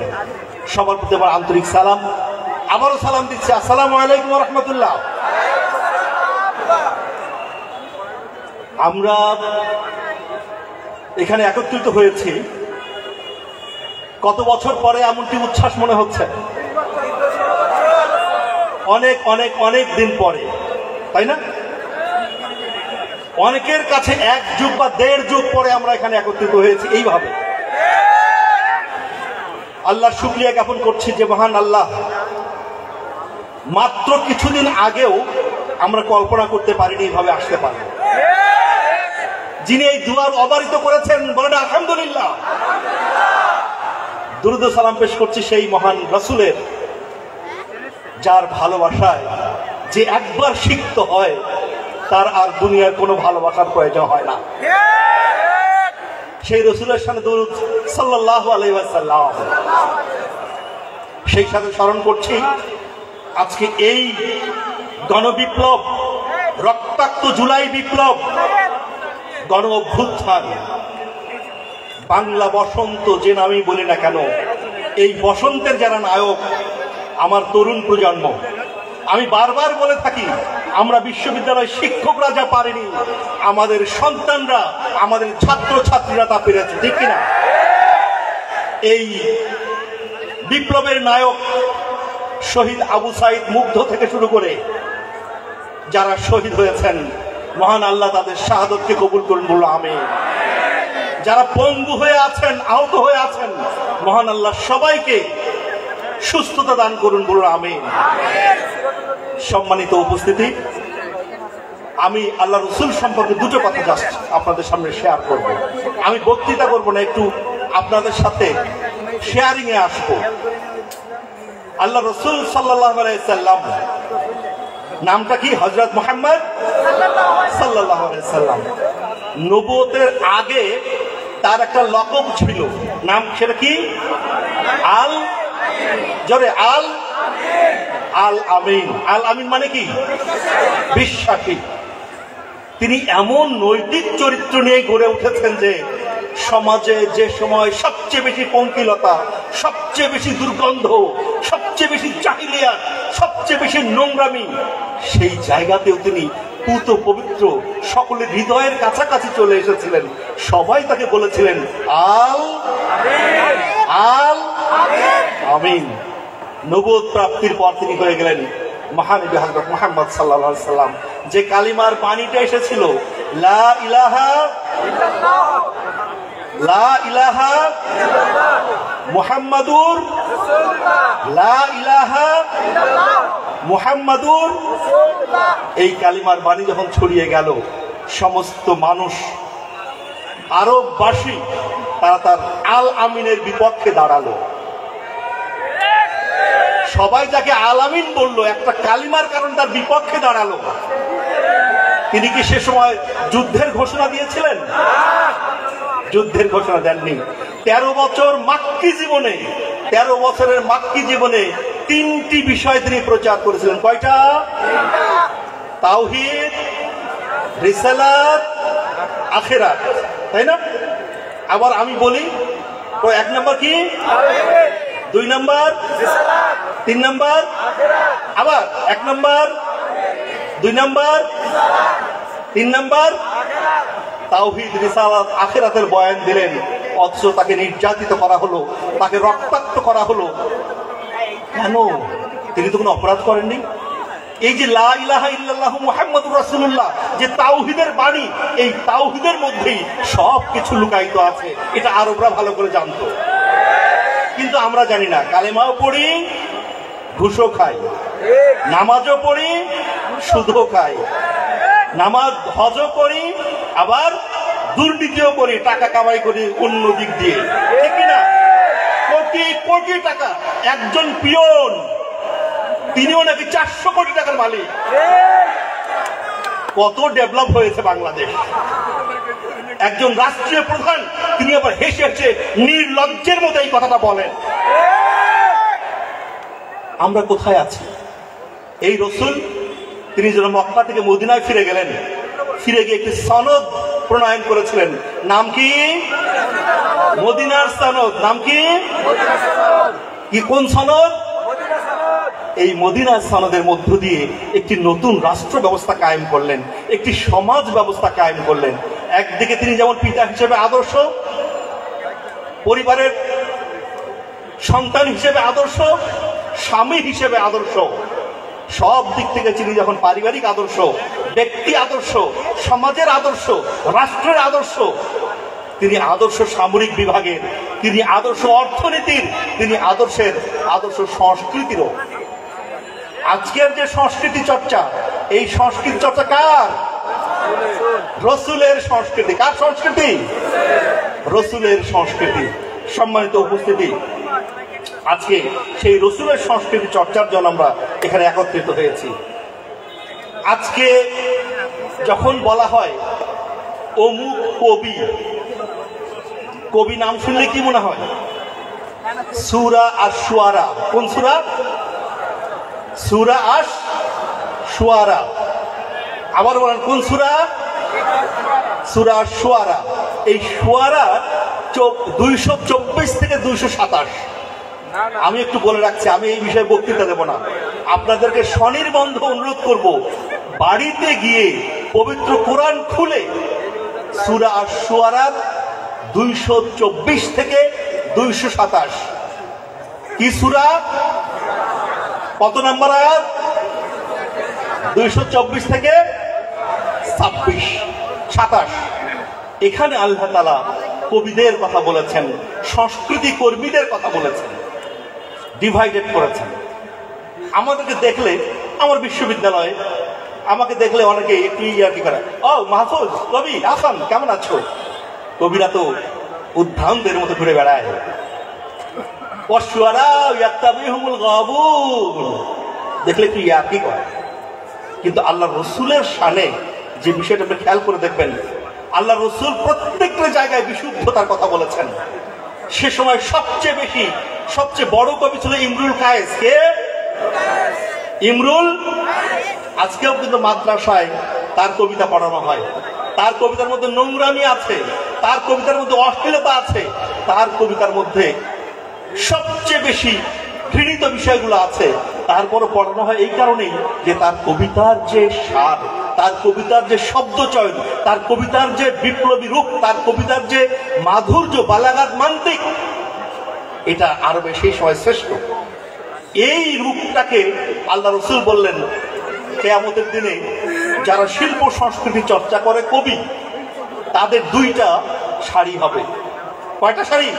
সবার প্রতি আমার আন্তরিক সালাম। আবারও সালাম দিচ্ছি, আসসালামু আলাইকুম ওয়া রাহমাতুল্লাহ। আমরা এখানে একত্রিত হয়েছি কত বছর পরে এমনটি উচ্ছ্বাস মনে হচ্ছে? অনেক অনেক অনেক দিন পরে, তাই না? অনেকের কাছে 1 যুগ বা 1.5 যুগ পরে আমরা এখানে একত্রিত হয়েছি এইভাবে। আল্লাহর শুকরিয়া জ্ঞাপন করছি যে মহান আল্লাহ মাত্র কিছুদিন আগেও আমরা কল্পনা করতে পারিনি এইভাবে আসতে পারবো। যিনি এই দুয়ার অবারিত করেছেন, বলেন আলহামদুলিল্লাহ। দুরূদ ও সালাম পেশ করছি সেই মহান রাসূলের, যার ভালোবাসায় যে একবার সিক্ত হয় তার আর দুনিয়ার কোনো ভালোবাসার প্রয়োজন হয় না। সেই রাসূলের সামনে দরুদ সাল্লাল্লাহু আলাইহি ওয়াসাল্লাম। সেই সাথে স্মরণ করছি আজকে এই গণবিপ্লব, রক্তাক্ত জুলাই বিপ্লব, গণ অভ্যুত্থান, বাংলা বসন্ত যে নামই বলি না কেন, এই বসন্তের যারা নায়ক আমার তরুণ প্রজন্ম। আমি বারবার বলে থাকি, আমরা বিশ্ববিদ্যালয়ের শিক্ষকরা যা পারেনি, আমাদের সন্তানরা, আমাদের ছাত্র ছাত্রীরা তা পেরেছে, ঠিক কিনা? এই বিপ্লবের নায়ক শহীদ আবু সাইদ মুগ্ধ থেকে শুরু করে যারা শহীদ হয়েছেন, মহান আল্লাহ তাদের শাহাদতকে কবুল করুন, বলল আমিন। যারা পঙ্গু হয়ে আছেন, আহত হয়ে আছেন, মহান আল্লাহ সবাইকে সুস্থতা দান করুন, বলুন আমিন। সম্মানিত উপস্থিতি, আমি আল্লাহ রসুল সম্পর্কে দুটো কথা জাস্ট আপনাদের সামনে শেয়ার করব। আমি বক্তৃতা করব না, একটু আপনাদের সাথে শেয়ারিং এ আসবো। আল্লাহ রসুল সাল্লাল্লাহু আলাইহি সাল্লাম নামটা কি? হযরত মুহাম্মদ সাল্লাল্লাহু আলাইহি সাল্লাম। নবুয়তের আগে তার একটা লকব ছিল, নাম সেটা কি? আল জোরে আল আল আমিন। আল আমিন মানে কি? বিশ্বাসী। তিনি এমন নৈতিক চরিত্র নিয়ে গড়ে উঠেছেন যে সমাজে যে সময় সবচেয়ে বেশি পঙ্কিলতা, সবচেয়ে বেশি দুর্গন্ধ, সবচেয়ে বেশি জাহিলিয়াত, সবচেয়ে বেশি নোংরামি, সেই জায়গাতেও তিনি পুত পবিত্র, সকলের হৃদয়ের কাছাকাছি চলে এসেছিলেন। সবাই তাকে বলেছিলেন আল আল আমিন। নবুয়ত প্রাপ্তির পর তিনি হয়ে গেলেন মহানবী হযরত মুহাম্মদ সাল্লাল্লাহু আলাইহি সাল্লাম। যে কালিমার বাণীটা এসেছিল, লা ইলাহা ইল্লাল্লাহ, লা ইলাহা ইল্লাল্লাহ মুহাম্মাদুর রাসূলুল্লাহ, লা ইলাহা ইল্লাল্লাহ মুহাম্মাদুর রাসূলুল্লাহ। এই কালিমার বাণী যখন ছড়িয়ে গেল, সমস্ত মানুষ, আরববাসী, তারা তার আল আমিনের বিপক্ষে দাঁড়ালো। সবাই যাকে আল আমিন বললো, একটা কালিমার কারণে তার বিপক্ষে দাঁড়ালো। তিনি কি সে সময় যুদ্ধের ঘোষণা দিয়েছিলেন? যুদ্ধের ঘোষণা দেননি। 13 বছর মাক্কি জীবনে, 13 বছরের মাক্কি জীবনে 3টি বিষয় তিনি প্রচার করেছিলেন। কয়টা? তাওহীদ, রিসালাত, আখিরাত, তাই না? আবার আমি বলি, তো 1 নম্বর কি? 2 নম্বর, 3 নম্বর, আবার 1 নম্বর, 2 নম্বর, 3 নম্বর তাওহীদ, রিসালাত, আখিরাতের বয়ান দিলেন। অথচ তাকে নির্যাতিত করা হলো, তাকে রক্তাক্ত করা হলো। কেন? তিনি তো কোনো অপরাধ করেননি। এই যে লা ইলাহা ইল্লাল্লাহু মুহাম্মাদুর রাসূলুল্লাহ, যে তাওহীদের বাণী, এই তাওহীদের মধ্যেই সব কিছু লুকায়িত আছে। এটা আরবরা ভালো করে জানতো, কিন্তু আমরা জানি না। কালেমাও পড়ি, ঘুষও খাই, নামাজও পড়ি, সুদও খাই, নামাজ হজও করি, আবার দুর্নীতিও করি, টাকা কামাই করি অন্য দিক দিয়ে, ঠিক না? কোটি কোটি টাকা। একজন পিয়ন তিনিও নাকি 400 কোটি টাকার মালিক। কত ডেভেলপ হয়েছে বাংলাদেশ। একজন রাষ্ট্রীয় প্রধান তিনি আবার হেসে হেসে নির্লজ্জের মতো এই কথাটা বলেন। আমরা কোথায় আছি? এই রসুল তিনি যেন মক্কা থেকে মদিনায় ফিরে গেলেন, ফিরে গিয়ে একটি সনদ প্রণয়ন করেছিলেন। নাম কি? মদিনার সনদ। নাম কি? কোন সনদ? এই মদিনার সনদের মধ্য দিয়ে একটি নতুন রাষ্ট্র ব্যবস্থা কায়েম করলেন, একটি সমাজ ব্যবস্থা কায়েম করলেন। একদিকে তিনি যেমন পিতা হিসেবে আদর্শ, পরিবারের সন্তান হিসেবে আদর্শ, স্বামী হিসেবে আদর্শ, সব দিক থেকে তিনি যখন পারিবারিক আদর্শ, ব্যক্তি আদর্শ, সমাজের আদর্শ, রাষ্ট্রের আদর্শ, তিনি আদর্শ সামরিক বিভাগের, তিনি আদর্শ অর্থনীতির, তিনি আদর্শ সংস্কৃতিরও। আজকের যে সংস্কৃতি চর্চা, এই সংস্কৃতি চর্চা কার? রসুলের সংস্কৃতি। কার সংস্কৃতি? রসুলের সংস্কৃতি। সম্মানিত উপস্থিতি, আজকে সেই রসুলের সংস্কৃতি চর্চার জন্য আমরা এখানে একত্রিত হয়েছি। আজকে যখন বলা হয় অমুক কবি, কবি নাম শুনলে কি মনে হয়? সূরা আশ-শুআরা। কোন সূরা? সূরা আশ-শুআরা। আবার বলেন কোন সূরা? সূরা আশ-শুআরা। এই শুআরা 224 থেকে 227। আমি একটু বলে রাখছি, আমি এই বিষয়ে বক্তৃতা দেব না। আপনাদেরকে স্বনির্বন্ধ অনুরোধ করব, বাড়িতে গিয়ে পবিত্র কোরআন খুলে সূরা আশ-শুআরার 224 থেকে 227 কি সূরা? কত নম্বর আয়াত? 224 থেকে 27। এখানে আল্লাহ তাআলা কবিদের কথা বলেছেন, সংস্কৃতি কর্মীদের কথা বলেছেন, ডিভাইডেড করেছেন। আমাদেরকে দেখলে, আমার বিশ্ববিদ্যালয়ে আমাকে দেখলে অনেকে একটু ইয়ার্কি করে, ও মাহফুজ, কবি আসান, কেমন আছো? কবিরা তো উদ্ধানদের মতো ঘুরে বেড়ায়। দেখলে একটু ইয়ার্কি করে। কিন্তু আল্লাহ রসুলের শানে যে বিষয়টা আপনি খেয়াল করে দেখবেন, আল্লাহ রসুল প্রত্যেকটা জায়গায় বিশুদ্ধতার কথা বলেছেন। সে সময় সবচেয়ে বড় কবি ছিল ইমরুল কায়েস। কে? ইমরুল। আজকেও কিন্তু মাদ্রাসায় তার কবিতা পড়ানো হয়। তার কবিতার মধ্যে নোংরামি আছে, তার কবিতার মধ্যে অশ্লীলতা আছে, তার কবিতার মধ্যে সবচেয়ে বেশি ঘৃণিত বিষয়গুলো আছে। তারপরও পড়ানো হয় এই কারণেই যে তার কবিতার যে স্বাদ, তার কবিতার যে শব্দ চয়ন, তার কবিতার যে বিপ্লবী রূপ, তার কবিতার যে মাধুর্য, বালাগাত, মান্তিক, এটা আরবে সেই সময় শ্রেষ্ঠ। এই রূপটাকে আল্লাহ রসুল বললেন, কিয়ামতের দিনে যারা শিল্প সংস্কৃতি চর্চা করে কবি, তাদের 2টা শাড়ি হবে। কয়টা শাড়ি?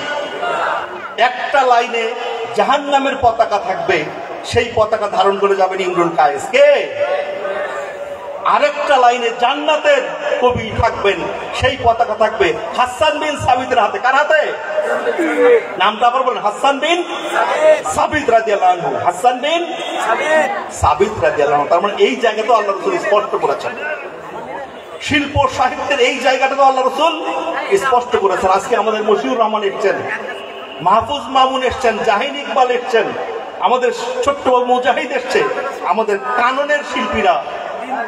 একটা লাইনে জাহান্নামের পতাকা থাকবে, সেই পতাকা ধারণ করে যাবেন ইমরুল কায়েস। কে? আরেকটা লাইনে জান্নাতের কবি থাকবেন, সেই পতাকা থাকবে হাসান বিন সাবিতের হাতে। কার হাতে? নামটা আবার বলেন, হাসান বিন সাবিত রাদিয়াল্লাহু আনহু। হাসান বিন সাবিত রাদিয়াল্লাহু আনহু। তার মানে এই জায়গাটা আল্লাহ রাসূল স্পষ্ট করেছেন। শিল্প সাহিত্যের এই জায়গাটাকে আল্লাহ রাসূল স্পষ্ট করেছেন। আজকে আমাদের মশিউর রহমান এসেছেন, মাহফুজ মামুন এসছেন, জাহিন ইকবাল এসছেন, আমাদের ছোট্ট মুজাহিদ এসছে, আমাদের কাননের শিল্পীরা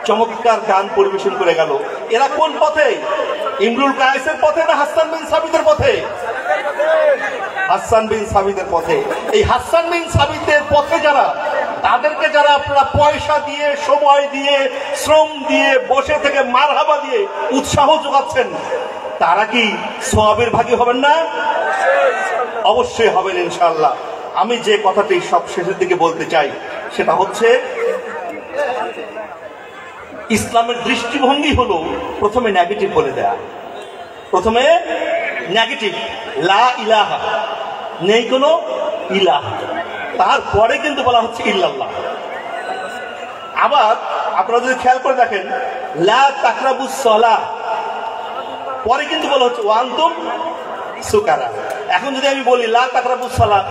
চমৎকার গান পরিবেশন করে গেল। এরা কোন পথে? ইমরুল কায়েসের পথে না হাসান বিন সাবিতের পথে? হাসান বিন সাবিতের পথে। এই হাসান বিন সাবিতের পথে যারা, তাদেরকে যারা আপনারা পয়সা দিয়ে, সময় দিয়ে, শ্রম দিয়ে, বসে থেকে মারহাবা দিয়ে উৎসাহ যোগাচ্ছেন, তারা কি সওয়াবের ভাগী হবেন না? অবশ্যই হবেন ইনশাআল্লাহ। আমি যে কথাটি সব শেষের দিকে বলতে চাই সেটা হচ্ছে, ইসলামের দৃষ্টিভঙ্গি হলো প্রথমে নেগেটিভ বলে দেয়া। প্রথমে নেগেটিভ, লা ইলাহা, নেই কোনো ইলাহ। তারপরে কিন্তু বলা হচ্ছে ইল্লাল্লাহ। আবার আপনারা যদি খেয়াল করে দেখেন লা তাকরাবুস সালাহ পরে কিন্তু বলা হচ্ছে ওয়ান্তুম সুকারা। এখন যদি আমি বলি লা তাকরাবুস সালাহ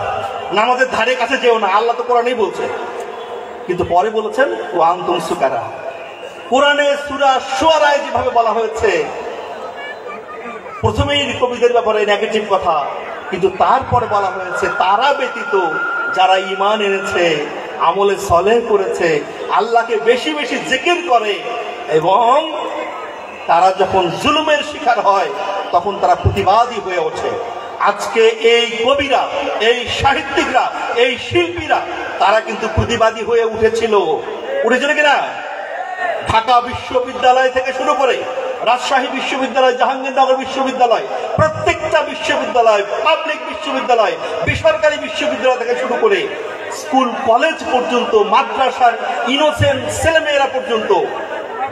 নামাজের ধারে কাছে যেও না, আল্লাহ তো কোরআনেই বলছে, কিন্তু পরে বলেছেন ওয়ান্তুম সুকারা। কোরআনে সূরা শুআরায় যেভাবে বলা হয়েছে প্রথমেই কবিদের ব্যাপারে নেগেটিভ কথা, কিন্তু তারপরে বলা হয়েছে তারা ব্যতীত যারা ঈমান এনেছে, আমলে সলেহ করেছে, আল্লাহকে বেশি বেশি জিকির করে এবং তারা যখন জুলুমের শিকার হয় তখন তারা প্রতিবাদী হয়ে ওঠে। আজকে এই কবিরা, এই সাহিত্যিকরা, এই শিল্পীরা তারা কিন্তু প্রতিবাদী হয়ে উঠেছিল কিনা? ঢাকা বিশ্ববিদ্যালয় থেকে শুরু করে রাজশাহী বিশ্ববিদ্যালয়, জাহাঙ্গীরনগর বিশ্ববিদ্যালয়, প্রত্যেকটা বিশ্ববিদ্যালয়, পাবলিক বিশ্ববিদ্যালয়, বেসরকারি বিশ্ববিদ্যালয় থেকে শুরু করে স্কুল কলেজ পর্যন্ত, মাদ্রাসার ইনোসেন্ট ছেলেমেয়েরা পর্যন্ত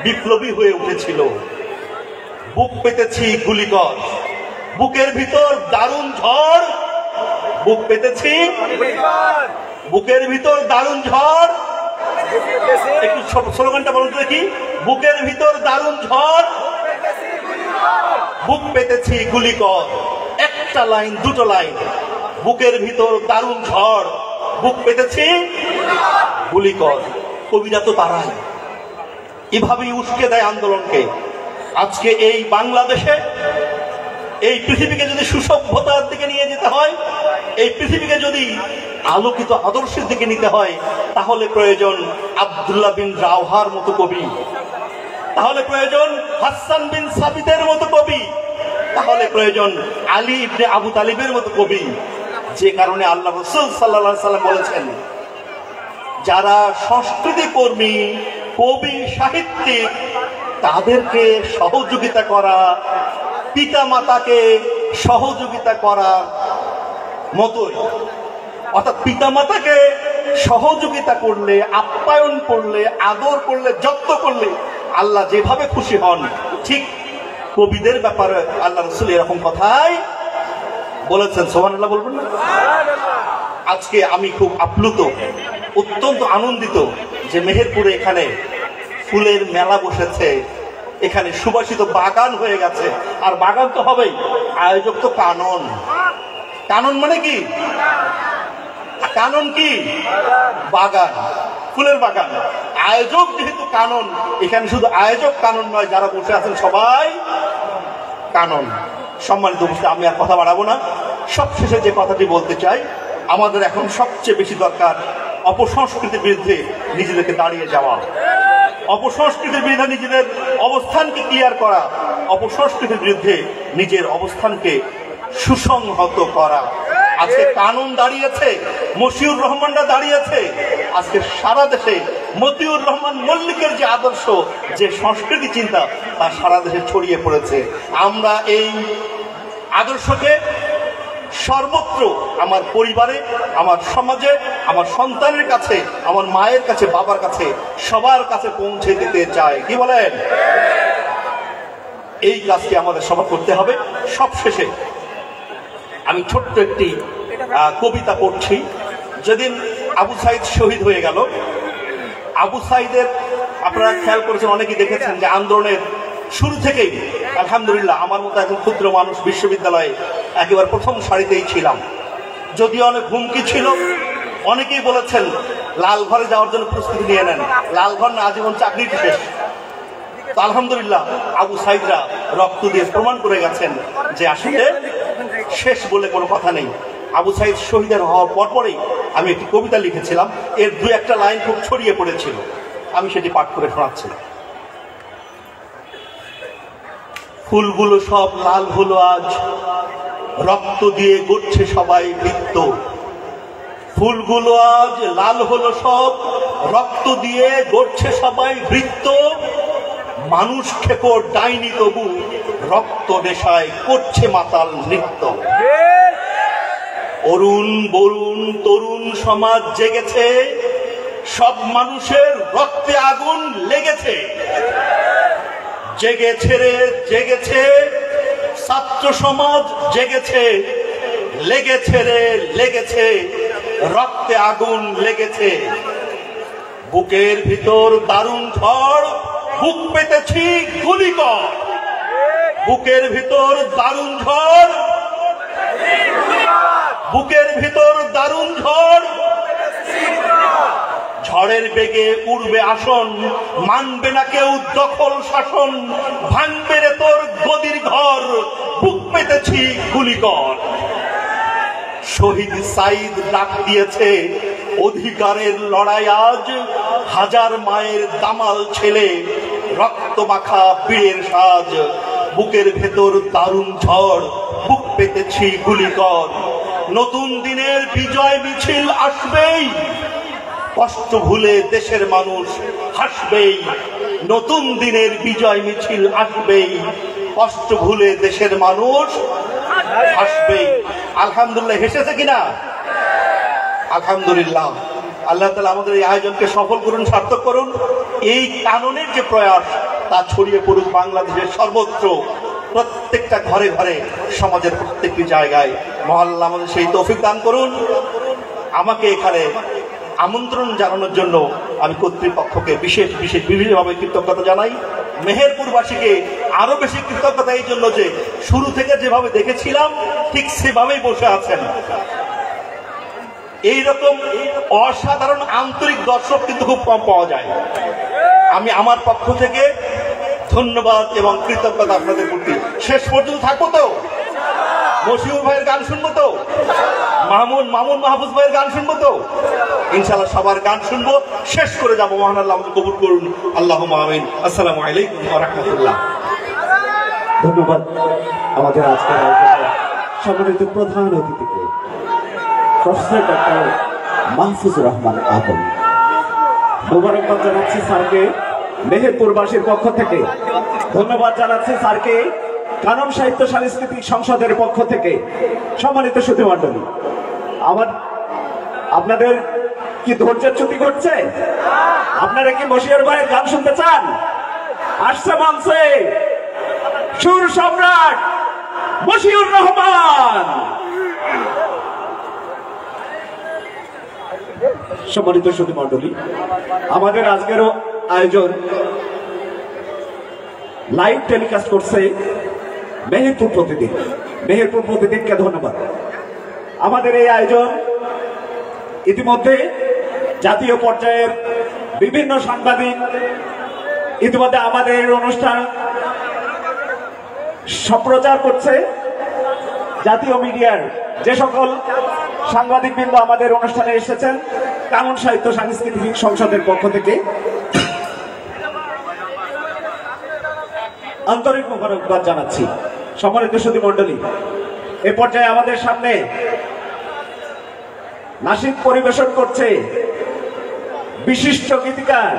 বিপ্লবী হয়ে উঠেছিল। বুক পেতেছি গুলিকর, বুকের ভিতর দারুণ ঝড়, বুক পেতেছি, বুকের ভিতর দারুণ ঝড়। একটু স্লোগানটা বলুন দেখি, বুকের ভিতর দারুণ ঝড়, বুক পেতেছি গুলিকর। একটা লাইন, দুটো লাইন, বুকের ভিতর দারুণ ঝড়, বুক পেতেছি গুলিকর। কবিরা তো তারাই, এভাবেই উস্কে দেয় আন্দোলনকে। আজকে এই বাংলাদেশে এই পৃথিবীকে যদি সুসভ্যতার দিকে নিয়ে যেতে হয়, এই পৃথিবীকে যদি আলোকিত আদর্শের দিকে নিতে হয়, তাহলে প্রয়োজন আব্দুল্লাহ বিন রাওহার মতো কবি, তাহলে প্রয়োজন হাসান বিন সাবিতের মতো কবি, তাহলে প্রয়োজন আলী ইবনে আবু তালিবের মতো কবি। যে কারণে আল্লাহ রাসূল সাল্লাল্লাহু আলাইহি সাল্লাম বলেছেন, যারা সংস্কৃতি কর্মী, কবি, সাহিত্যিক, তাদেরকে সহযোগিতা করা পিতা মাতাকে সহযোগিতা করার মতোই। অর্থাৎ পিতা মাতাকে সহযোগিতা করলে, আপ্যায়ন করলে, আদর করলে, যত্ন করলে আল্লাহ যেভাবে খুশি হন, ঠিক কবিদের ব্যাপারে আল্লাহ রাসূল এরকম কথাই বলেছেন। সুবহানাল্লাহ বলবেন না? আজকে আমি খুব আপ্লুত, অত্যন্ত আনন্দিত যে মেহেরপুরে এখানে ফুলের মেলা বসেছে, এখানে সুবাসিত বাগান হয়ে গেছে। আর বাগান তো হবেই, আয়োজক তো কানন। কানন মানে কি? কানন কি? বাগান, ফুলের বাগান। আয়োজক যেহেতু কানন, এখানে শুধু আয়োজক কানন নয়, যারা বসে আছেন সবাই কানন। সম্মানিত উপস্থিতি, আমি আর কথা বাড়াবো না। সবশেষে যে কথাটি বলতে চাই, আমাদের এখন সবচেয়ে বেশি দরকার অপসংস্কৃতির বিরুদ্ধে নিজেদেরকে দাঁড়িয়ে যাওয়া, অপসংস্কৃতির বিরুদ্ধে নিজেদের অবস্থানকে ক্লিয়ার করা, অপসংস্কৃতির বিরুদ্ধে নিজের অবস্থানকে সুসংহত করা। আজকে কানুন দাঁড়িয়েছে, মশিউর রহমানরা দাঁড়িয়েছে। আজকে সারা দেশে মতিউর রহমান মল্লিকের যে আদর্শ, যে সংস্কৃতি চিন্তা, তা সারা দেশে ছড়িয়ে পড়েছে। আমরা এই আদর্শকে সর্বত্র, আমার পরিবারে, আমার সমাজে, আমার সন্তানের কাছে, আমার মায়ের কাছে, বাবার কাছে, সবার কাছে পৌঁছে দিতে চাই। কি বলেন? এই কাজটি আমাদের সবার করতে হবে। সবশেষে আমি ছোট্ট একটি কবিতা পড়ছি। যেদিন আবু সাইদ শহীদ হয়ে গেল, আবু সাইদের আপনারা খেয়াল করেছেন, অনেকেই দেখেছেন যে আন্দোলনের শুরু থেকেই আলহামদুলিল্লাহ আমার মতো একজন ক্ষুদ্র মানুষ বিশ্ববিদ্যালয়ে একেবারে প্রথম সারিতেই ছিলাম। যদিও অনেক হুমকি ছিল, অনেকেই বলেছেন লালঘরে যাওয়ার জন্য প্রস্তুতি নিয়ে নেন, লালঘর না আজীবন চাকরিটি শেষ। তো আলহামদুলিল্লাহ আবু সাইদরা রক্ত দিয়ে প্রমাণ করে গেছেন যে আসলে শেষ বলে কোনো কথা নেই। আবু সাইদ শহীদের হওয়ার পরপরই আমি একটি কবিতা লিখেছিলাম, এর দু একটা লাইন খুব ছড়িয়ে পড়েছিল, আমি সেটি পাঠ করে শোনাচ্ছি। ফুলগুলো সব লাল হলো আজ, রক্ত দিয়ে গড়ছে সবাই বৃত্ত। ফুলগুলো আজ লাল হলো সব, রক্ত দিয়ে গড়ছে সবাই বৃত্ত। মানুষ খেকো ডাইনি তবু রক্ত নেশায় করছে মাতাল নৃত্য। অরুণ বরুণ তরুণ সমাজ জেগেছে, সব মানুষের রক্তে আগুন লেগেছে। জেগেছে রে জেগেছে, ছাত্র সমাজ জেগেছে, লেগেছে রে লেগেছে, রক্তে আগুন লেগেছে। বুকের ভিতর দারুণ ঝড়, বুক পেতেছি গুলিকর। বুকের ভিতর দারুণ ঝড়, বুকের ভিতর দারুণ ঝড়, ঝড়ের বেগে উড়বে আসন, মানবে না কেউ দখল শাসন, ভাঙবে রে তোর গদির ঘর, বুক পেতেছি গুলিকর। শহীদ সাইদ ডাক দিয়েছে অধিকারের লড়াই আজ, হাজার মায়ের দামাল ছেলে, রক্ত মাখা বীরের সাজ। বুকের ভেতর দারুণ ঝড়, বুক পেতেছি গুলিকর। নতুন দিনের বিজয় মিছিল আসবেই, কষ্ট ভুলে দেশের মানুষ হাসবেই। নতুন দিনের বিজয় মিছিল আসবেই, কষ্ট ভুলে দেশের মানুষ হাসবেই। আলহামদুলিল্লাহ, হেসেছে কিনা? আলহামদুলিল্লাহ। আল্লাহ তাআলা আমাদের এই আয়োজনকে সফল করুন, সার্থক করুন। এই কাননের যে প্রয়াস তা ছড়িয়ে পড়ুক বাংলাদেশের সর্বত্র, প্রত্যেকটা ঘরে ঘরে, সমাজের প্রত্যেকটি জায়গায়। মহল্লা আমাদের সেই তৌফিক দান করুন। আমাকে এখানে আমন্ত্রণ জানানোর জন্য আমি কর্তৃপক্ষকে বিভিন্নভাবে কৃতজ্ঞতা জানাই। মেহেরপুরবাসীকে আরো বেশি কৃতজ্ঞতা এই জন্য যে শুরু থেকে যেভাবে দেখেছিলাম ঠিক সেভাবেই বসে আছেন। এইরকম অসাধারণ আন্তরিক দর্শক কিন্তু খুব কম পাওয়া যায়। আমি আমার পক্ষ থেকে ধন্যবাদ এবং কৃতজ্ঞতা আপনাদের প্রতি। শেষ পর্যন্ত থাকবো তো? মশিউর ভাইয়ের গান শুনবো তো? মামুন মাহফুজ ভাইয়ের গান শুনবো তো? ইনশাআল্লাহ সবার গান শুনবো, শেষ করে যাবো। মহান আল্লাহ আমাদের কবুল করুন। আল্লাহুম্মা আমিন। আসসালামু আলাইকুম ওয়া রাহমাতুল্লাহ। ধন্যবাদ আমাদের আজকের আয়োজনে সম্মানিত প্রধান অতিথিকে, প্রফেসর ডক্টর মাহফুজুর রহমান আদম। মোবারকবাদ জানাচ্ছি স্যারকে মেহেরপুরবাসীর পক্ষ থেকে। ধন্যবাদ জানাচ্ছি স্যারকে কানন সাহিত্য সাংস্কৃতিক সংসদের পক্ষ থেকে। সম্মানিত সুধীমণ্ডলী, আপনাদের কি ধৈর্যের চ্যুতি ঘটছে? আপনারা কি মশিউর ভাইয়ের গান শুনতে চান? আসছে মঞ্চে সুর সম্রাট মশিউর রহমান। সম্মানিত সুধীমণ্ডলী, আমাদের আজকের আয়োজন লাইভ টেলিকাস্ট করছে মেহেরপুর প্রতিদিন। মেহেরপুর প্রতিদিনকে ধন্যবাদ। আমাদের এই আয়োজন ইতিমধ্যে জাতীয় পর্যায়ের বিভিন্ন সাংবাদিক ইতিমধ্যে আমাদের এই অনুষ্ঠান সম্প্রচার করছে। জাতীয় মিডিয়ার যে সকল সাংবাদিকবৃন্দ আমাদের অনুষ্ঠানে এসেছেন, কানন সাহিত্য সাংস্কৃতিক সংসদের পক্ষ থেকে আন্তরিক মোবারকবাদ জানাচ্ছি। সম্মানিত সুধীমণ্ডলী, এ পর্যায়ে আমাদের সামনে নাশিদ পরিবেশন করছে বিশিষ্ট গীতিকার,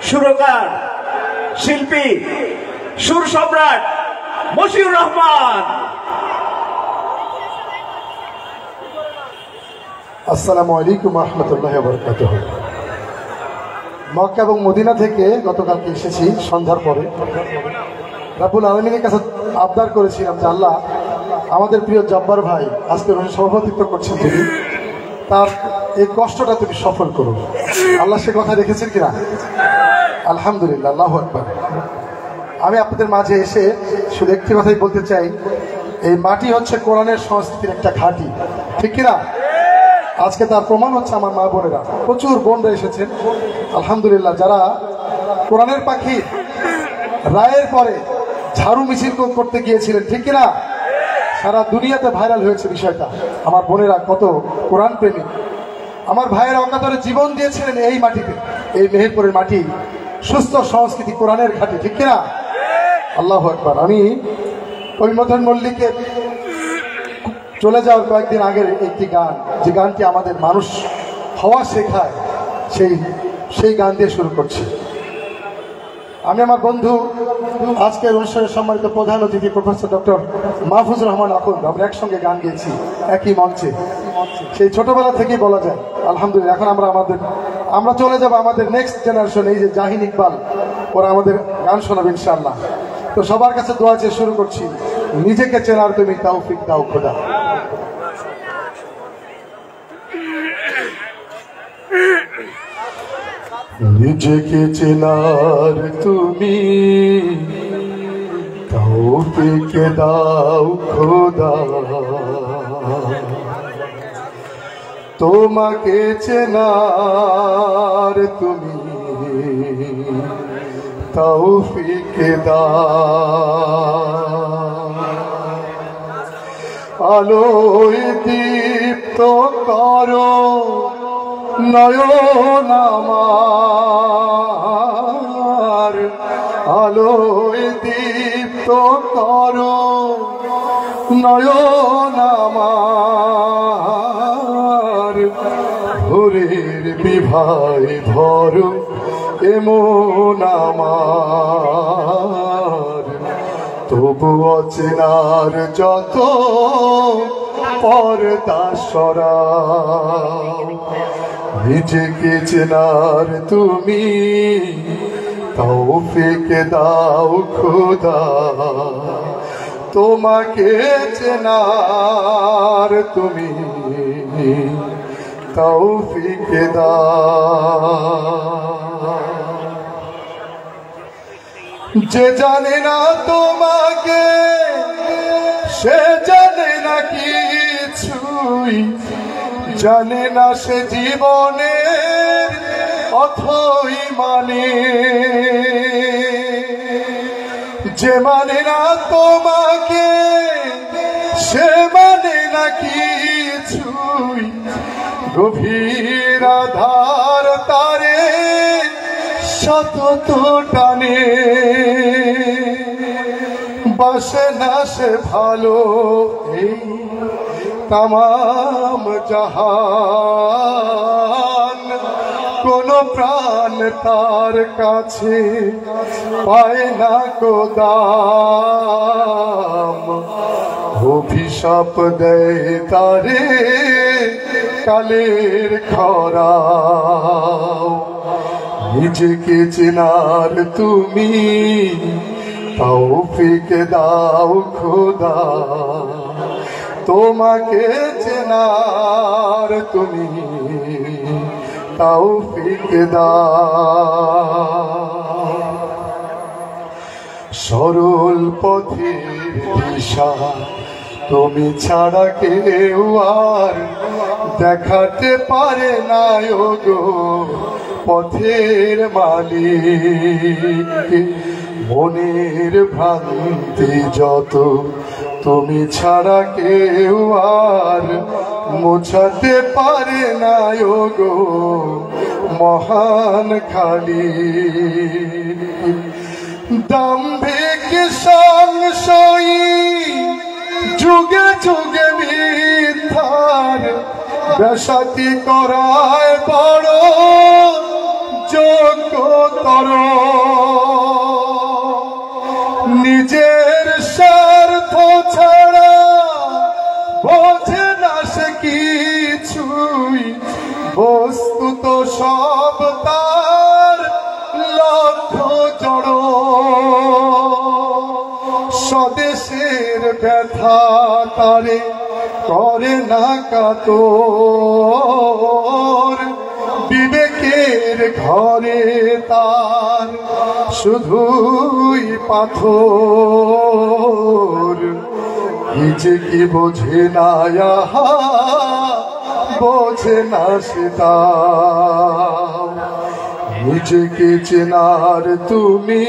সুরকার, শিল্পী, সুর সম্রাট মশিউর রহমান। আসসালামু আলাইকুম ওয়া রাহমাতুল্লাহি ওয়া বারাকাতুহু। মক্কা এবং মদিনা থেকে গতকালকে এসেছি সন্ধ্যার পরে। রাব্বুল আলামিনের কাছে আবদার করেছিলাম যে আল্লাহ, আমাদের প্রিয় জব্বার ভাই আজকে সভাপতিত্ব করছেন, তিনি তার এই কষ্টটা তুমি সফল করো। আল্লাহ সে কথা রেখেছেন কিনা? আলহামদুলিল্লাহ, আল্লাহু আকবার। আমি আপনাদের মাঝে এসে শুধু একটি কথাই বলতে চাই, এই মাটি হচ্ছে কোরআনের সংস্কৃতির একটা ঘাঁটি, ঠিক কিনা? আজকে তার প্রমাণ হচ্ছে আমার মা বোনেরা, প্রচুর বোনরা এসেছেন আলহামদুলিল্লাহ, যারা কোরআনের পাখি রায়ের পরে ঝাড়ু মিছিল করতে গিয়েছিলেন, ঠিক কিনা? সারা দুনিয়াতে ভাইরাল হয়েছে বিষয়টা। আমার বোনেরা কত কোরআন প্রেমী, আমার ভাইয়েরা অকাতরে জীবন দিয়েছিলেন এই মাটিতে। এই মেহেরপুরের মাটি সুস্থ সংস্কৃতি, কোরআনের ঘাঁটি, ঠিক কিনা? আল্লাহু আকবার। আমি কবিমথন মল্লিকের চলে যাওয়ার কয়েকদিন আগের একটি গান, যে গানটি আমাদের মানুষ হওয়া শেখায়, সেই গান দিয়ে শুরু করছি। আমি আমার বন্ধু আজকের অনুষ্ঠানের সম্মানিত প্রধান অতিথি প্রফেসর ডক্টর মাহফুজুর রহমান আকুন, আমরা একসঙ্গে গান গেয়েছি একই মঞ্চে, সেই ছোটবেলা থেকেই বলা যায়। আলহামদুলিল্লাহ, এখন আমরা চলে যাব আমাদের নেক্সট জেনারেশন, এই যে জাহিন ইকবাল, ওরা আমাদের গান শোনাবে ইনশাআল্লাহ। তো সবার কাছে দোয়া চেয়ে শুরু করছি, নিজেকে চেনার তুমি তৌফিক দাও খোদা। নিজেকে চেনার তুমি তৌফিক দাও খোদা, তোমাকে চেনার তুমি তৌফিক দাও। আলোয় দীপ্ত করো নয়ন আমার, আলোয় দীপ্ত করো নয়ন আমার, ভোরের বিভায় ভরো এমন আমার, তবু অচেনার যত পর্দা সরাও। নিজেকে চেনার তুমি তৌফিক দাও খোদা, তোমাকে চেনার তুমি তৌফিক দাও। যে জানে না তোমাকে সে জানে না কিছুই, জানে না সে জীবনের অথই মানে। যে মানে না তোমাকে সে মানে না কিছুই, গভীর আধার তারে সতত টানে। বাসে না সে ভালো এই তামাম জাহান, কোন প্রাণ তার কাছে পায় না কো দাম। অভিশাপ দেয় তারে কালের খরা। নিজেকে চেনার তুমি তৌফিক দাও খোদা, তোমাকে চেনার তুমি তৌফিক দাও। সরল পথের দিশা তুমি ছাড়া কেউ আর দেখাতে পারে না গো পথের মালিক। মনের ভ্রান্তি যত তুমি ছাড়া কেউ আর মোছাতে পারে না গো মহান খালিক। দাম্ভিক সংশয়ী যুগে যুগে মিথ্যার বেশাতি করায় বড় যোগ্যতর। নিজের স্বার্থ ছাড়া বোঝে না সে কিছুই, বস্তুত সব তার লক্ষ্য জড়। স্বদেশের ব্যথা তারে করে না কাতর, বিবেকের ঘরে তার শুধুই পাথর। নিজে কি বোঝে না বোঝে না সেটা। নিজেকে চেনার তুমি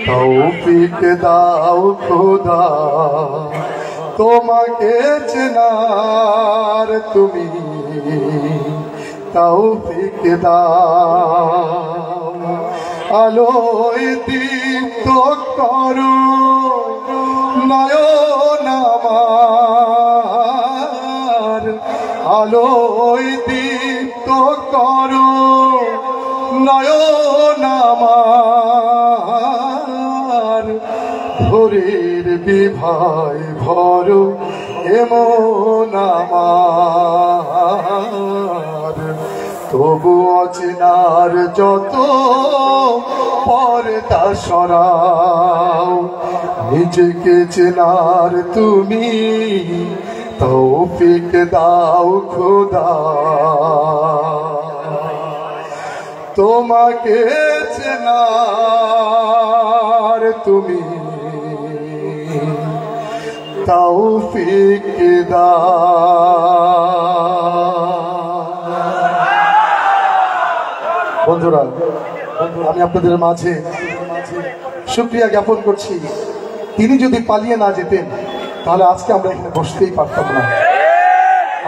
তৌফিক দাও খোদা, তোমাকে চেনার তুমি তৌফিক দাও। আলোয় দীপ্ত করো নয়ন আমার, আলোয় দীপ্ত করো নয়ন আমার, ভোরের বিভায় ভরো এমন আমার, তবু অচেনার যত পর্দা সরাও। নিজেকে চেনার তুমি তৌফিক দাও খোদা, তোমাকে চেনার তুমি তৌফিক দাও। বন্ধুরা, আমি আপনাদের মাঝে শুকরিয়া জ্ঞাপন করছি। তিনি যদি পালিয়ে না যেতেন তাহলে আজকে আমরা এখানে বসতেই পারতাম না।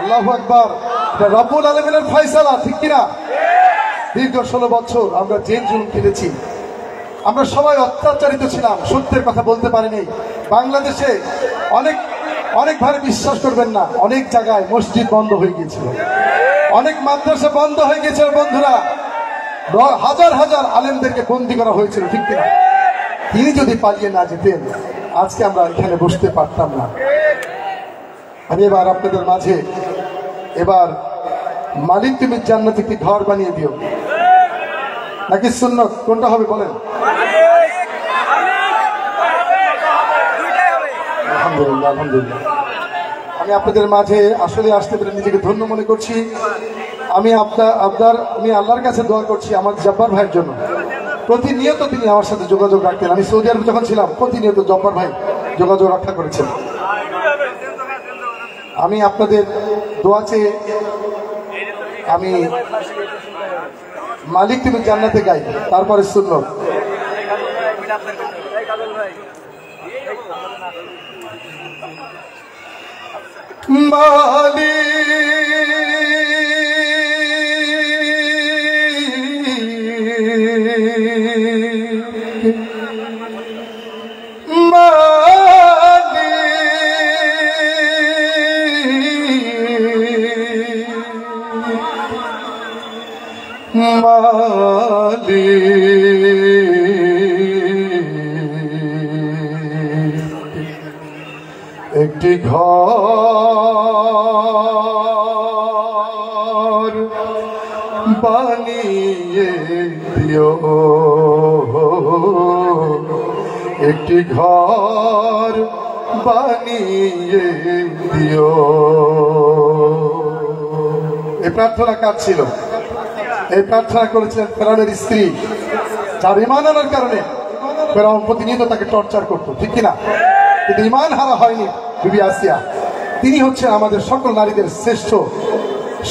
আল্লাহু আকবার। এটা রব্বুল আলামিনের ফয়সালা, ঠিক কিনা? দীর্ঘ 16 বছর আমরা জেল জুলুম কেটেছি, আমরা সবাই অত্যাচারিত ছিলাম, সত্যের কথা বলতে পারিনি। বাংলাদেশে অনেক ভাবে বিশ্বাস করবেন না, অনেক জায়গায় মসজিদ বন্ধ হয়ে গিয়েছিল, অনেক মাদ্রাসা বন্ধ হয়ে গিয়েছিল। বন্ধুরা, হাজার হাজার আলেমদেরকে বন্দী করা হয়েছিল, ঠিক কিনা? তিনি যদি পালিয়ে না যেতেন আজকে আমরা এখানে বসতে পারতাম না। আমি এবার আপনাদের মাঝে মালিক তুমি জান্নাতে একটি ঘর বানিয়ে দিও নাকি সুন্নত, কোনটা হবে বলেন? আলহামদুলিল্লাহ, আলহামদুলিল্লাহ। আমি আপনাদের মাঝে আসলে আসতে পেরে নিজেকে ধন্য মনে করছি। আমি আল্লাহর কাছে দোয়া করছি আমার জব্বার ভাইয়ের জন্য। প্রতিনিয়ত তিনি আমার সাথে যোগাযোগ রাখতেন। আমি সৌদি আরবে যখন ছিলাম প্রতিনিয়ত জব্বার ভাই যোগাযোগ রক্ষা করেছেন। আমি আপনাদের দোয়া চেয়ে আমি মালিক তুমি জান্নাতে গাই, তারপরে সুন্নত। একটি ঘর বানিয়ে দিও, একটি ঘর বানিয়ে দিও। এই প্রার্থনা কার ছিল? এই প্রার্থনা করেছিলেন ফেরাউনের স্ত্রী, যার ঈমান আনার কারণে ফেরাউন প্রতিনিয়ত তাকে টর্চার করতো, ঠিক কিনা? কিন্তু ঈমান হারা হয়নি বিবি আসিয়া। তিনি হচ্ছে আমাদের সকল নারীদের শ্রেষ্ঠ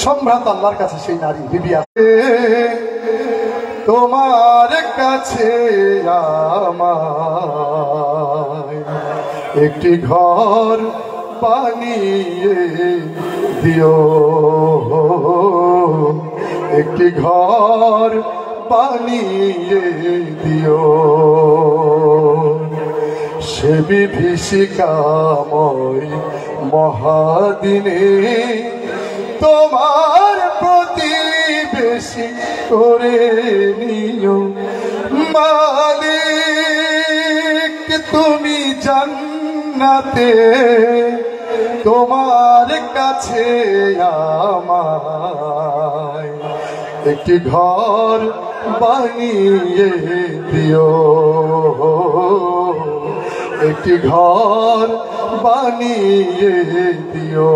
সম্ভ্রান্ত আল্লাহর কাছে সেই নারী বিবি আসিয়া। তোমার কাছে আমায় একটি ঘর বানিয়ে দিও, একটি ঘর বানিয়ে দিও। সে বিভীষিকাময় মহাদিনে তোমার প্রতিবেশী করে নিও। মালিক তুমি জান্নাতে তোমার কাছে আমায় একটি ঘর বানিয়ে দিও, একটি ঘর বানিয়ে দিও।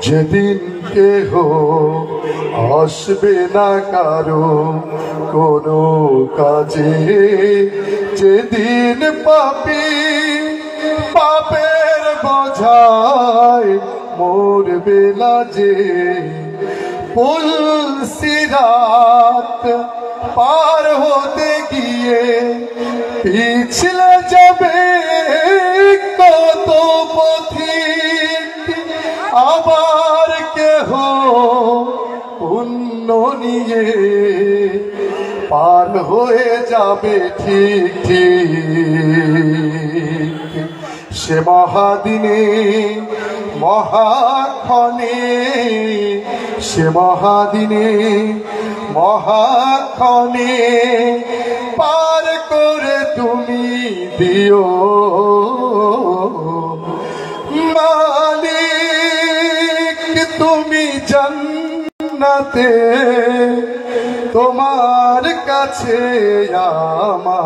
যেদিন কেহ আসবে না কারো কোনো কাজে, যেদিন পাপের বোঝায় মরবে লাজে, পুলসিরাত পার হতে গিয়ে পিছলে যাবে কত পথিক, আবার কেহ পুণ্য নিয়ে পার হয়ে যাবে ঠিক ঠিক। সে মহাদিনে মহাক্ষণে, সে মহাদিনে মহাক্ষণে পার করে তুমি দিও। মালিক তুমি জান্নাতে তোমার কাছে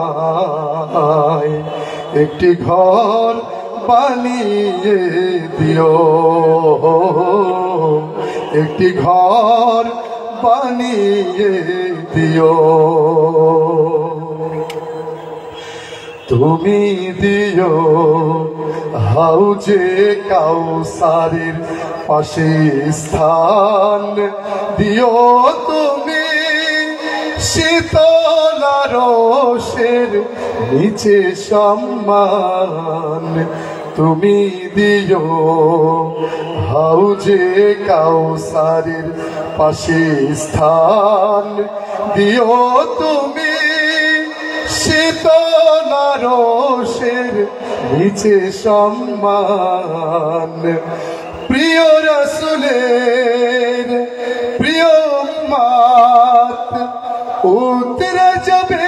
আমায় একটি ঘর বানিয়ে দিও, একটি ঘর বানিয়ে দিও, তুমি দিও হাউজে কাউসারের পাশে স্থান, দিও তুমি শীতল রোষের নিচে সম্মান, তুমি দিও হাউজে কাউসারের পাশে স্থান, দিও তুমি শীতল রোষের নিচে সম্মান। প্রিয় রাসূলের প্রিয় উম্মত উতরে যাবে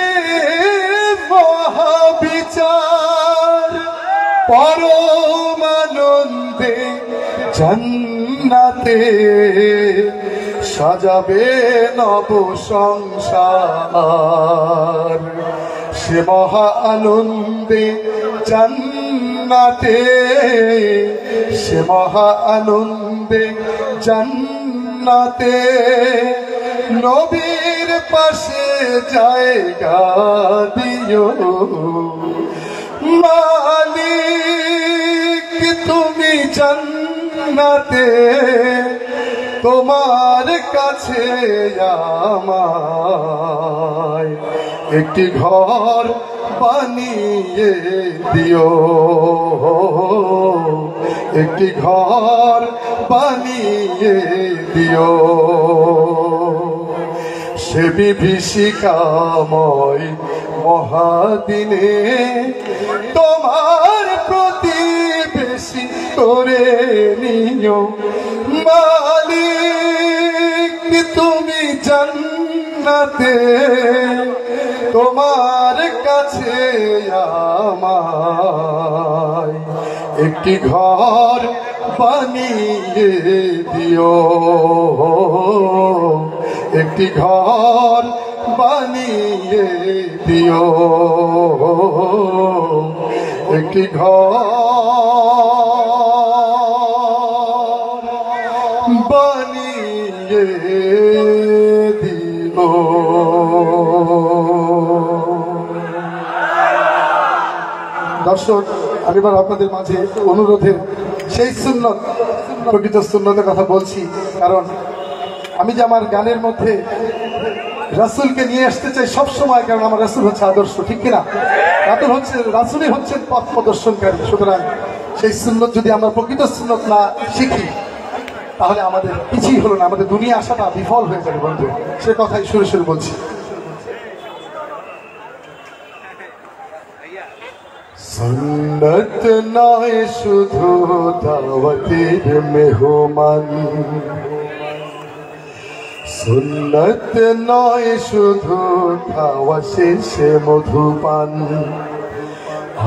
মহাবিচার, পরম আনন্দে জান্নাতে সাজাবে নব সংসার, সে মহা আনন্দে জান্নাতে, সে মহা আনন্দে জান্নাতে নবীর পাশে জায়গা দিও, মালিক তুমি জান্নাতে, তোমার কাছে আমায় একটি ঘর বানিয়ে দিও, একটি ঘর বানিয়ে দিও, সে বিভীষিকাময় মহাদিনে তোমার প্রতিবেশী করে নিও, মালিক তুমি জান্নাতে, তোমার কাছে আমায় একটি ঘর বানিয়ে দিও, একটি ঘর বানিয়ে দিও, একটি ঘর বানিয়ে দিও। দর্শক, আমি এবার আপনাদের মাঝে অনুরোধের সেই সুন্নত, প্রকৃত সুন্নতের কথা বলছি, কারণ আমি যে আমার গানের মধ্যে রাসূলকে নিয়ে আসতে চাই সব সময়, কারণ আমার রাসূল হচ্ছে আদর্শ, ঠিক কিনা? রাসূলই হচ্ছেন পথ প্রদর্শনকারী। সুতরাং সেই সুন্নত যদি আমরা প্রকৃত সুন্নত না শিখি তাহলে আমাদের কিছুই হলো না, আমাদের দুনিয়া আসাটা বিফল হয়ে যাবে বন্ধু, সে কথাই সুরে সুরে বলছি। সুন্নত নয় শুধু দাওয়াতের মেহমান, সুন্নত নয় শুধু খাওয়া শেষে মধুপান,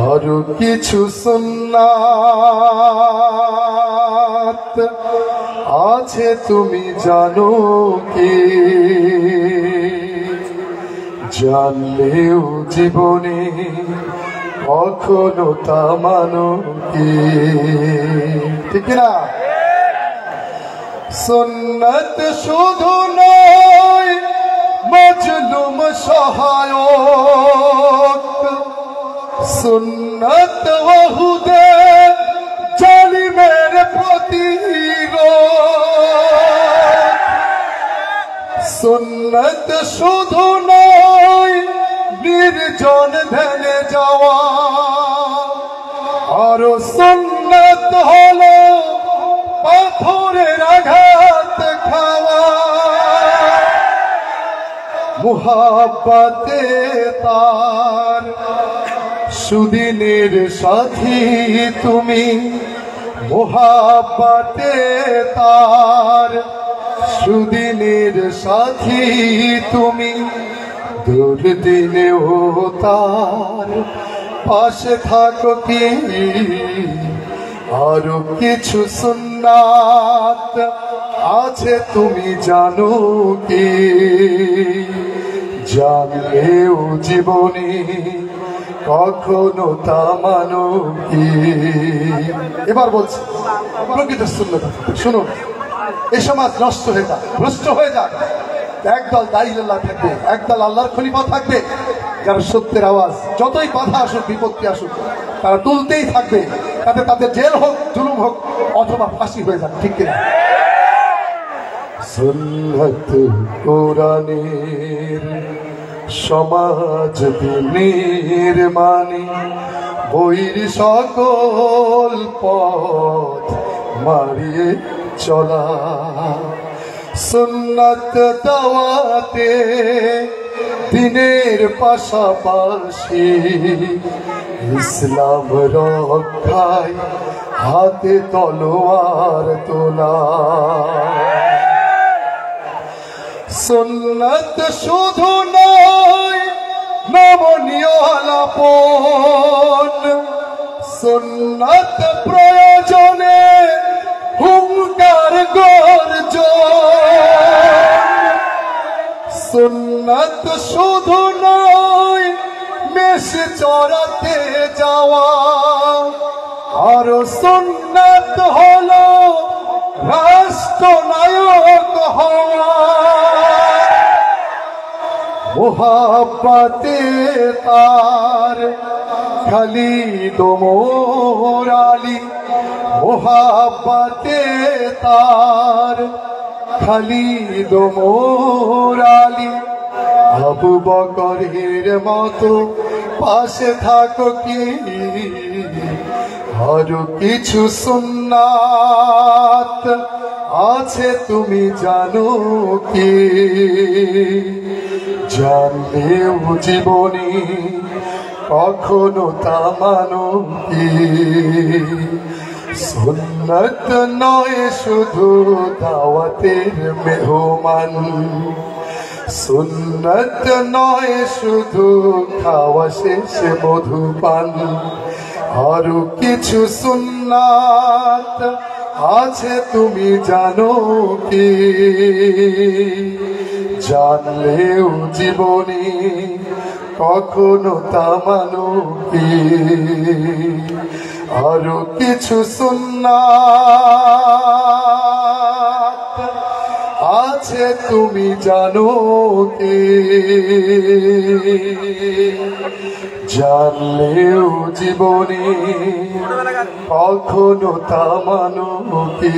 আরো কিছু সুন্নাত আছে তুমি জানো কি? জানলেও জীবনে কখনো তা মানো কি? ঠিক না? সুন্নত শুধু নয় মজলুম সহায়ক, সুন্নত ওহুদে জালিমের প্রতিরোধ, সুন্নত শুধু নয় নির্জন ধ্যানে যাওয়া, আর সুন্নত হলো পাথরের আঘাত খাওয়া, মুহাব্বতে তার সুদিনের সাথী তুমি, মুহাব্বতে তার সুদিনের সাথী তুমি, দুর্দিনেও তার পাশে থাকো কি? আরো কিছু সুন্নাত আছে তুমি জানো কি? জানলেও জীবনে কখনো তা মানো কি? এবার বলছি প্রকৃত সুন্নাত শুনুন। এই সমাজ নষ্ট হয়ে যাক, ভ্রষ্ট হয়ে যাক, একদল দাইল্লাহ থাকবে, একদল আল্লাহর খলিফা থাকবে, যারা সত্যের আওয়াজ যতই বাধা আসুক বিপত্তি আসুক তারা তুলতেই থাকবে, তাতে তাদের জেল হোক জুলুম হোক অথবা ফাঁসি হয়ে যাক, ঠিক কিনা? সুন্নাত কোরআনের সমাজ নির্মাণে বইর সকল পথ মারিয়ে চলা, সুন্নাত দাওয়াতে দিনের পাশাপাশি ইসলাম রক্ষায় হাতে তলোয়ার তোলা। সুন্নাত শুধু নয় নমনীয় আলাপন, সুন্নাত প্রয়োজনে হুঙ্কার গর্জন, সুন্নাত শুধু নয় মেষ চড়াতে যাওয়া, আর সুন্নাত হলো রাষ্ট্রনায়ক হওয়া। মোহাব্বতে তার খালিদ ওমর আলী, মোহাব্বতে তার খালিদ ওমর আলী, আবু বকরের মতো পাশে থাকো কি, আরো কিছু সুন্নাত আছে তুমি জানো কি, জানলেও জীবনে কখনো তা মানো কি। সুন্নাত নয় শুধু দাওয়াতের মেহমান, সুন্নাত নয় শুধু খাওয়া শেষে মধুপান, আরো কিছু সুন্নাত আছে তুমি জানো কি, জানলেও জীবনে কখনো তা মানো কি। আরো কিছু সুন্নাত আছে তুমি জানো কি, জানলেও জীবনে কখনো তা মানো কি।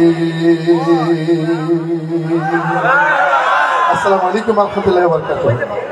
আসসালামু আলাইকুম ওয়া রাহমাতুল্লাহি ওয়া বারাকাতুহু।